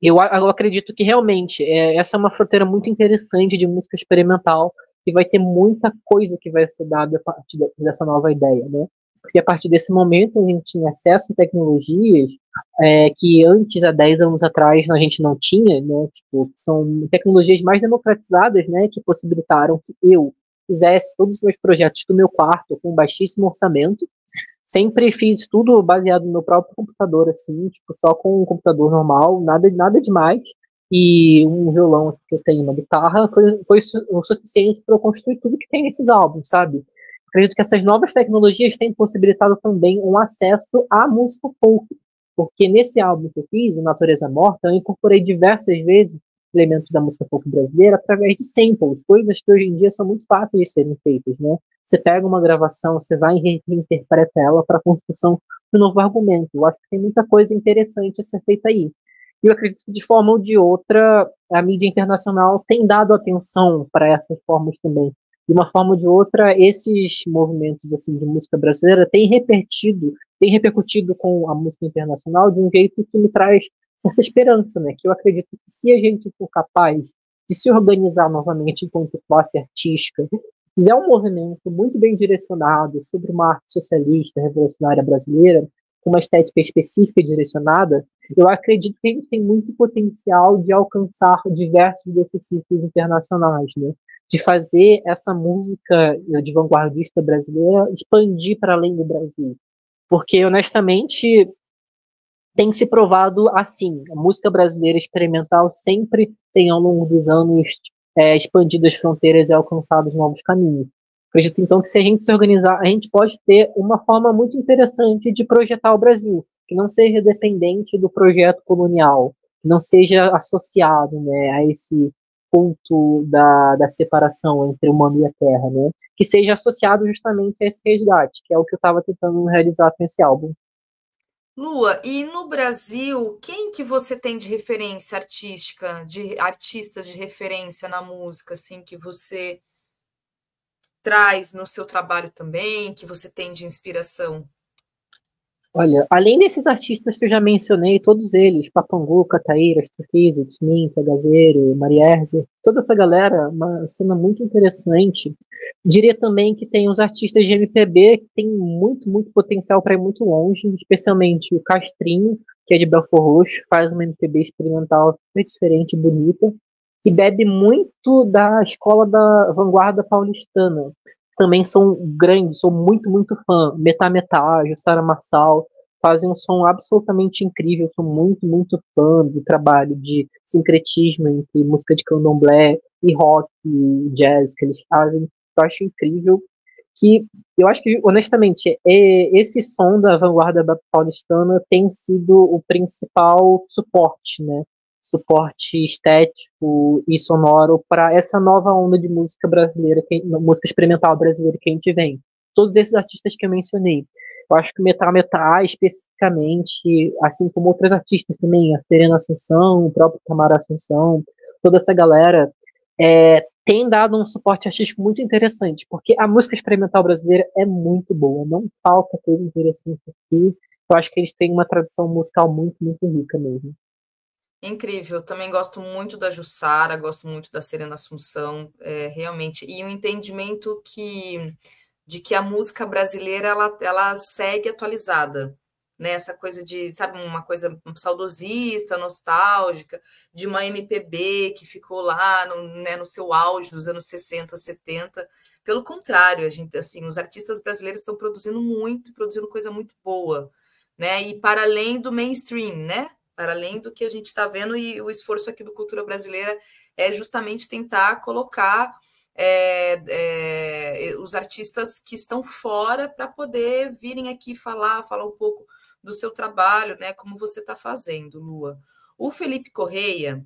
eu acredito que realmente essa é uma fronteira muito interessante de música experimental e vai ter muita coisa que vai ser dada a partir dessa nova ideia, né? Porque a partir desse momento a gente tinha acesso a tecnologias que antes, há 10 anos atrás, a gente não tinha, né? Tipo, são tecnologias mais democratizadas, né? Que possibilitaram que eu fizesse todos os meus projetos do meu quarto com baixíssimo orçamento. Sempre fiz tudo baseado no meu próprio computador, assim, tipo, só com um computador normal, nada demais. E um violão que eu tenho, uma guitarra, foi o suficiente para eu construir tudo que tem nesses álbuns, sabe? Acredito que essas novas tecnologias têm possibilitado também um acesso à música folk. Porque nesse álbum que eu fiz, o Natureza Morta, eu incorporei diversas vezes elementos da música folk brasileira através de samples, coisas que hoje em dia são muito fáceis de serem feitas, né? Você pega uma gravação, você vai e reinterpreta ela para a construção de um novo argumento. Eu acho que tem muita coisa interessante a ser feita aí. E eu acredito que, de forma ou de outra, a mídia internacional tem dado atenção para essas formas também. De uma forma ou de outra, esses movimentos assim de música brasileira têm repercutido com a música internacional de um jeito que me traz certa esperança, né? Que eu acredito que se a gente for capaz de se organizar novamente enquanto classe artística, fizer um movimento muito bem direcionado sobre uma arte socialista, revolucionária brasileira, com uma estética específica e direcionada, eu acredito que a gente tem muito potencial de alcançar diversos desses círculos internacionais, né? De fazer essa música de vanguardista brasileira expandir para além do Brasil. Porque, honestamente, tem se provado assim. A música brasileira experimental sempre tem, ao longo dos anos, expandido as fronteiras e alcançado novos caminhos. Acredito, então, que se a gente se organizar, a gente pode ter uma forma muito interessante de projetar o Brasil, que não seja dependente do projeto colonial, que não seja associado, né, a esse ponto da separação entre o humano e a terra, né, que seja associado justamente a esse resgate, que é o que eu estava tentando realizar com esse álbum. Lua, e no Brasil, quem que você tem de referência artística, de artistas de referência na música, assim, que você traz no seu trabalho também, que você tem de inspiração? Olha, além desses artistas que eu já mencionei, todos eles, Papangu, Cataíra, Astrofísica, Minta, Gazeiro, Marierze, toda essa galera, uma cena muito interessante. Diria também que tem os artistas de MPB que tem muito, muito potencial para ir muito longe, especialmente o Castrinho, que é de Belfort Roxo, faz uma MPB experimental super diferente, bonita, que bebe muito da escola da vanguarda paulistana. Também sou grande, sou muito, muito fã. Metá, Jussara Marçal, fazem um som absolutamente incrível. Sou muito, muito fã do trabalho de sincretismo entre música de candomblé e rock e jazz que eles fazem. Eu acho incrível. Que eu acho que, honestamente, esse som da vanguarda paulistana tem sido o principal suporte, né? suporte estético e sonoro para essa nova onda de música brasileira, música experimental brasileira que a gente vem. Todos esses artistas que eu mencionei. Eu acho que o Metal Metal, especificamente, assim como outros artistas também, a Serena Assunção, o próprio Tamara Assunção, toda essa galera, tem dado um suporte artístico muito interessante, porque a música experimental brasileira é muito boa, não falta coisa interessante aqui. Eu acho que eles têm uma tradição musical muito, muito rica mesmo. Incrível, também gosto muito da Jussara, gosto muito da Serena Assunção, realmente, e o entendimento de que a música brasileira ela segue atualizada, né? Essa coisa de, sabe, uma coisa saudosista, nostálgica, de uma MPB que ficou lá né, no seu auge dos anos 60, 70. Pelo contrário, a gente, assim, os artistas brasileiros estão produzindo muito, produzindo coisa muito boa, né? E para além do mainstream, né? Para além do que a gente está vendo, e o esforço aqui do Cultura Brasileira é justamente tentar colocar os artistas que estão fora para poder virem aqui falar um pouco do seu trabalho, né? Como você está fazendo, Lua. O Felipe Correia,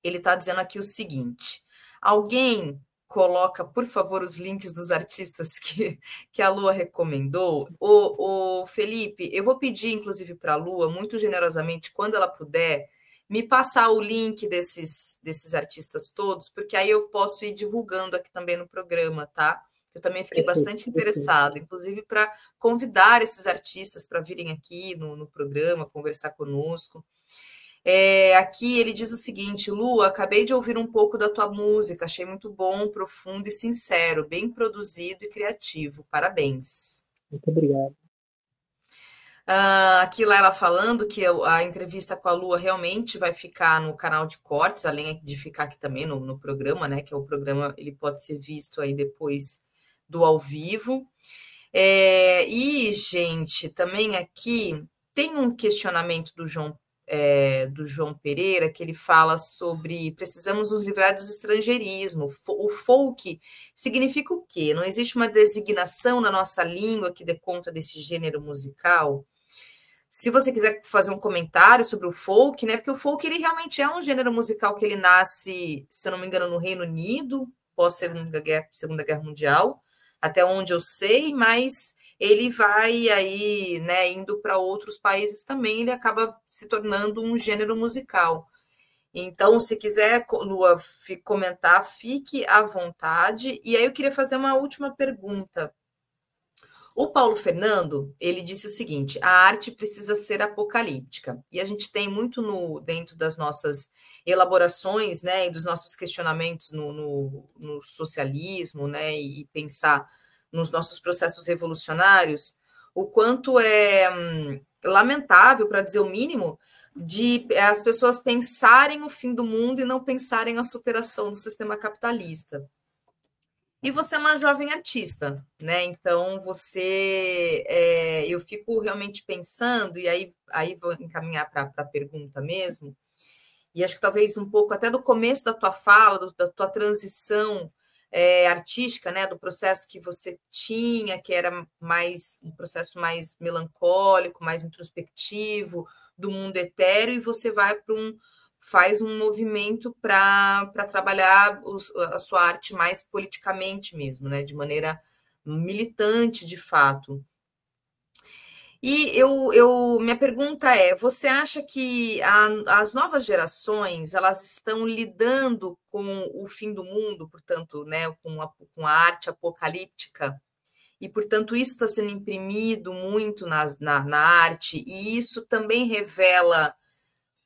ele está dizendo aqui o seguinte: alguém coloca, por favor, os links dos artistas que a Lua recomendou. O Felipe, eu vou pedir, inclusive, para a Lua, muito generosamente, quando ela puder, me passar o link desses artistas todos, porque aí eu posso ir divulgando aqui também no programa, tá? Eu também fiquei Perfeito, bastante sim. interessada, inclusive para convidar esses artistas para virem aqui no programa, conversar conosco. Aqui ele diz o seguinte: Lu, acabei de ouvir um pouco da tua música, achei muito bom, profundo e sincero, bem produzido e criativo. Parabéns. Muito obrigado. Aqui lá ela falando que a entrevista com a Lua realmente vai ficar no canal de cortes, além de ficar aqui também no programa, né? Que é o programa, ele pode ser visto aí depois do ao vivo. E, gente, também aqui tem um questionamento do João Pereira, que ele fala sobre precisamos nos livrar dos estrangeirismo. O folk significa o quê? Não existe uma designação na nossa língua que dê conta desse gênero musical? Se você quiser fazer um comentário sobre o folk, né? Porque o folk ele realmente é um gênero musical que ele nasce, se eu não me engano, no Reino Unido, pós-Segunda Guerra Mundial, até onde eu sei, mas ele vai aí, né, indo para outros países também, ele acaba se tornando um gênero musical. Então, se quiser, Lua, comentar, fique à vontade. E aí eu queria fazer uma última pergunta. O Paulo Fernando, ele disse o seguinte: a arte precisa ser apocalíptica. E a gente tem muito dentro das nossas elaborações, né, e dos nossos questionamentos no socialismo, né, e pensar nos nossos processos revolucionários, o quanto é lamentável, para dizer o mínimo, de as pessoas pensarem o fim do mundo e não pensarem a superação do sistema capitalista. E você é uma jovem artista, né? Então eu fico realmente pensando, e aí vou encaminhar para a pergunta mesmo, e acho que talvez um pouco até do começo da tua fala, da tua transição artística, né? Do processo que você tinha, que era mais um processo mais melancólico, mais introspectivo, do mundo etéreo, e você vai para faz um movimento para trabalhar a sua arte mais politicamente mesmo, né? De maneira militante, de fato. E minha pergunta é: você acha que as novas gerações elas estão lidando com o fim do mundo, portanto, né, com a arte apocalíptica, e, portanto, isso está sendo imprimido muito na arte, e isso também revela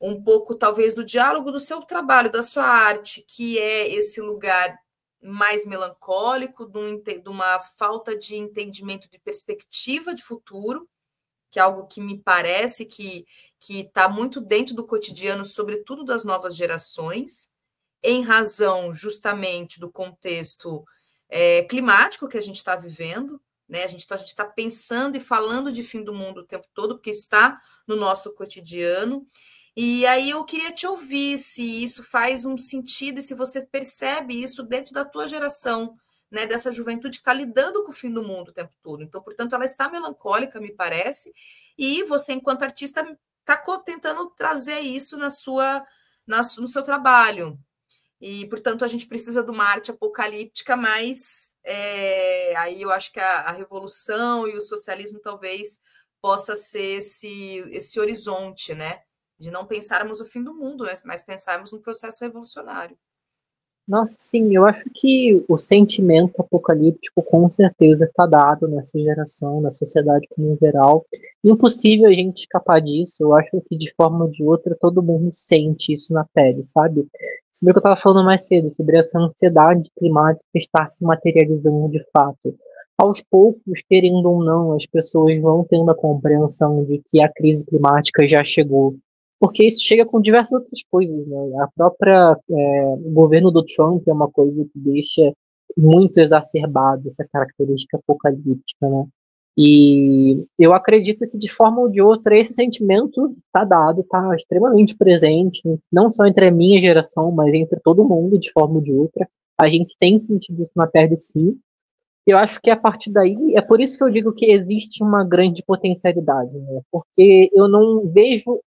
um pouco, talvez, do diálogo do seu trabalho, da sua arte, que é esse lugar mais melancólico, de uma falta de entendimento de perspectiva de futuro, que é algo que me parece que está muito dentro do cotidiano, sobretudo das novas gerações, em razão justamente do contexto climático que a gente está vivendo, né? A gente está pensando e falando de fim do mundo o tempo todo, porque está no nosso cotidiano. E aí eu queria te ouvir se isso faz um sentido e se você percebe isso dentro da tua geração, né, dessa juventude que está lidando com o fim do mundo o tempo todo. Então, portanto, ela está melancólica, me parece, e você, enquanto artista, está tentando trazer isso no seu trabalho. E, portanto, a gente precisa de uma arte apocalíptica, mas aí eu acho que a revolução e o socialismo talvez possa ser esse horizonte, né? De não pensarmos o fim do mundo, mas pensarmos no processo revolucionário. Nossa, sim, eu acho que o sentimento apocalíptico com certeza está dado nessa geração, na sociedade como um geral. Impossível a gente escapar disso. Eu acho que de forma ou de outra todo mundo sente isso na pele, sabe? Você viu que eu estava falando mais cedo sobre essa ansiedade climática estar se materializando de fato. Aos poucos, querendo ou não, as pessoas vão tendo a compreensão de que a crise climática já chegou, porque isso chega com diversas outras coisas, né? A própria o governo do Trump é uma coisa que deixa muito exacerbado essa característica apocalíptica, né? E eu acredito que de forma ou de outra esse sentimento está dado, está extremamente presente, não só entre a minha geração, mas entre todo mundo de forma ou de outra. A gente tem sentido isso na pele, sim. Eu acho que a partir daí, é por isso que eu digo que existe uma grande potencialidade, né? Porque eu não vejo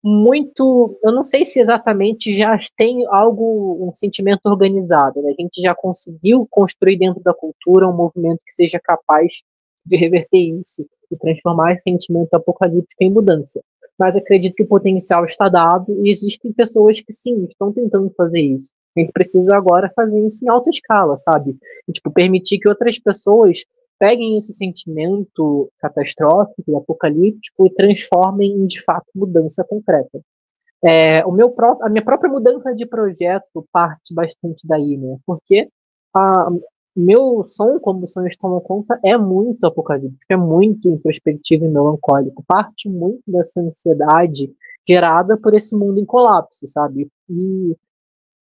muito, eu não sei se exatamente já tem algo, um sentimento organizado, né? A gente já conseguiu construir dentro da cultura um movimento que seja capaz de reverter isso e transformar esse sentimento apocalíptico em mudança. Mas acredito que o potencial está dado e existem pessoas que sim, estão tentando fazer isso. A gente precisa agora fazer isso em alta escala, sabe? E, tipo, permitir que outras pessoas peguem esse sentimento catastrófico e apocalíptico e transformem em, de fato, mudança concreta. A minha própria mudança de projeto parte bastante daí, né? Porque a, meu som, como sonhos tomam conta, é muito apocalíptico, é muito introspectivo e melancólico. Parte muito dessa ansiedade gerada por esse mundo em colapso, sabe? E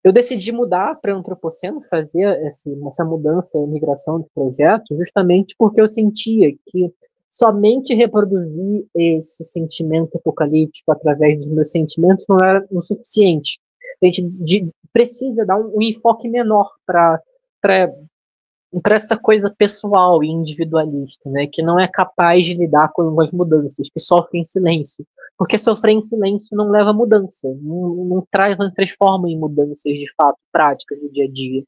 eu decidi mudar para Antropoceno, fazer essa mudança, migração de projeto, justamente porque eu sentia que somente reproduzir esse sentimento apocalíptico através dos meus sentimentos não era o suficiente. A gente precisa dar um enfoque menor para essa coisa pessoal e individualista, né, que não é capaz de lidar com as mudanças, que sofre em silêncio. Porque sofrer em silêncio não leva a mudança, não transforma em mudanças de fato práticas no dia a dia.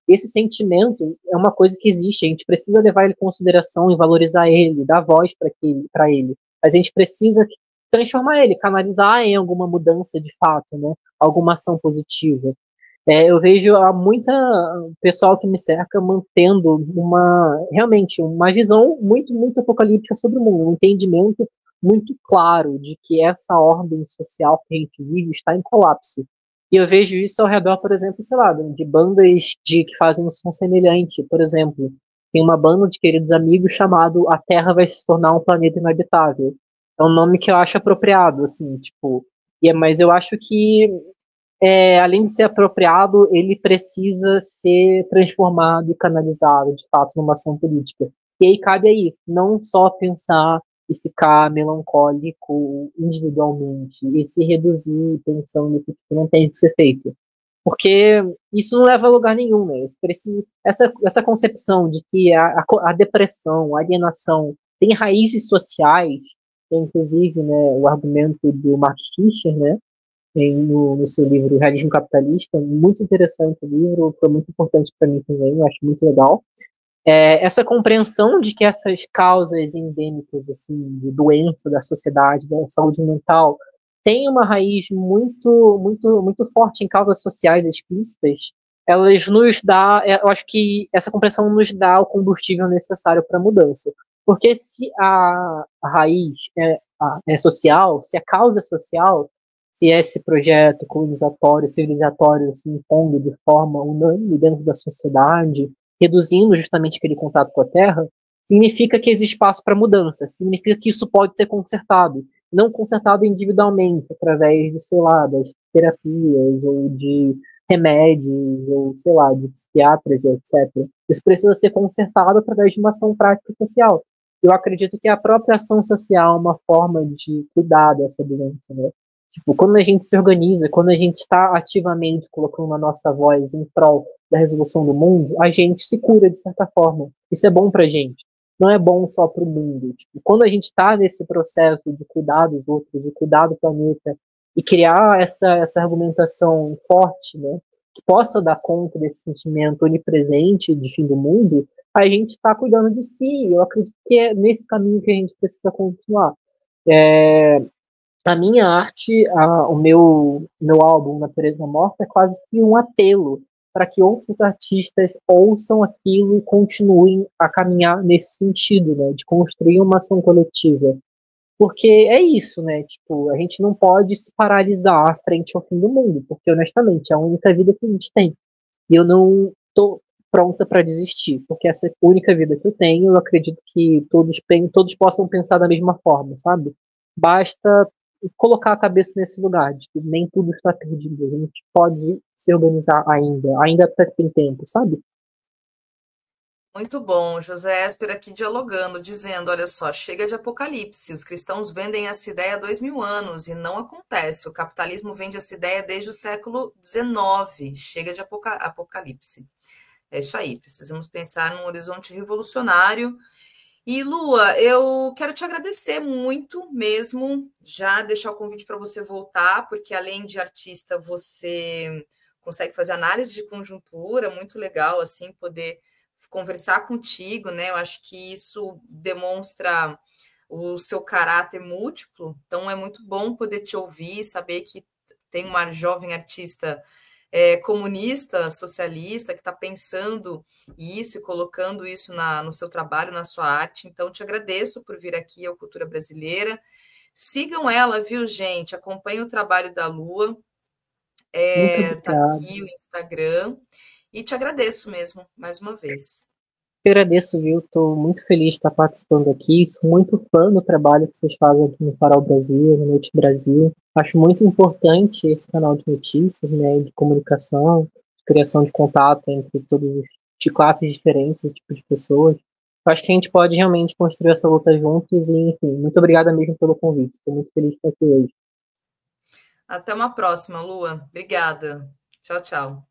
Esse sentimento é uma coisa que existe, a gente precisa levar ele em consideração e valorizar ele, dar voz para ele. A gente precisa transformar ele, canalizar em alguma mudança de fato, né, alguma ação positiva. Eu vejo muita pessoal que me cerca mantendo realmente uma visão muito, muito apocalíptica sobre o mundo, um entendimento muito claro de que essa ordem social que a gente vive está em colapso. E eu vejo isso ao redor, por exemplo, sei lá, de bandas que fazem um som semelhante. Por exemplo, tem uma banda de queridos amigos chamado A Terra Vai Se Tornar um Planeta Inabitável. É um nome que eu acho apropriado, assim, tipo, mas eu acho que além de ser apropriado, ele precisa ser transformado e canalizado, de fato, numa ação política. E aí cabe aí, não só pensar e ficar melancólico individualmente, e se reduzir pensando que tipo, não tem que ser feito. Porque isso não leva a lugar nenhum, né? Essa concepção de que a depressão, a alienação tem raízes sociais, inclusive, né, o argumento do Mark Fisher, né, no seu livro Realismo Capitalista, muito interessante o livro, foi muito importante para mim também, eu acho muito legal. Essa compreensão de que essas causas endêmicas assim, de doença da sociedade, da saúde mental, tem uma raiz muito, muito, muito forte em causas sociais explícitas, elas nos dá, eu acho que essa compreensão nos dá o combustível necessário para a mudança. Porque se a raiz é social, se a causa é social, se esse projeto colonizatório, civilizatório se impondo de forma unânime dentro da sociedade, reduzindo justamente aquele contato com a Terra, significa que existe espaço para mudança, significa que isso pode ser consertado, não consertado individualmente, através de, sei lá, das terapias ou de remédios, ou, sei lá, de psiquiatras e etc. Isso precisa ser consertado através de uma ação prática social. Eu acredito que a própria ação social é uma forma de cuidar dessa doença, né? Tipo, quando a gente se organiza, quando a gente está ativamente colocando a nossa voz em prol da resolução do mundo, a gente se cura de certa forma. Isso é bom pra gente. Não é bom só pro mundo. Tipo, quando a gente está nesse processo de cuidar dos outros e cuidar do planeta e criar essa argumentação forte, né, que possa dar conta desse sentimento onipresente de fim do mundo, a gente está cuidando de si. Eu acredito que é nesse caminho que a gente precisa continuar. É, a minha arte, o meu álbum Natureza Morta é quase que um apelo para que outros artistas ouçam aquilo e continuem a caminhar nesse sentido, né, de construir uma ação coletiva. Porque é isso, né? Tipo, a gente não pode se paralisar frente ao fim do mundo, porque honestamente é a única vida que a gente tem. E eu não tô pronta para desistir, porque essa é a única vida que eu tenho, eu acredito que todos possam pensar da mesma forma, sabe? Basta colocar a cabeça nesse lugar, de que nem tudo está perdido, a gente pode se organizar ainda tem tempo, sabe? Muito bom, José Esper aqui dialogando, dizendo: olha só, chega de apocalipse. Os cristãos vendem essa ideia há 2000 anos e não acontece. O capitalismo vende essa ideia desde o século XIX. Chega de apocalipse. É isso aí, precisamos pensar num horizonte revolucionário. E Lua, eu quero te agradecer muito mesmo, já deixar o convite para você voltar, porque além de artista, você consegue fazer análise de conjuntura, muito legal assim poder conversar contigo, né? Eu acho que isso demonstra o seu caráter múltiplo, então é muito bom poder te ouvir, saber que tem uma jovem artista comunista, socialista, que está pensando isso e colocando isso no seu trabalho, na sua arte. Então, te agradeço por vir aqui ao Cultura Brasileira. Sigam ela, viu, gente? Acompanhem o trabalho da Lua. Muito Tá obrigado. aqui o Instagram. E te agradeço mesmo, mais uma vez. Eu agradeço, viu? Estou muito feliz de estar participando aqui. Sou muito fã do trabalho que vocês fazem aqui no Farol Brasil, no Noite Brasil. Acho muito importante esse canal de notícias, né, de comunicação, de criação de contato entre de classes diferentes e tipos de pessoas. Eu acho que a gente pode realmente construir essa luta juntos e, enfim, muito obrigada mesmo pelo convite. Estou muito feliz de estar aqui hoje. Até uma próxima, Lua. Obrigada. Tchau, tchau.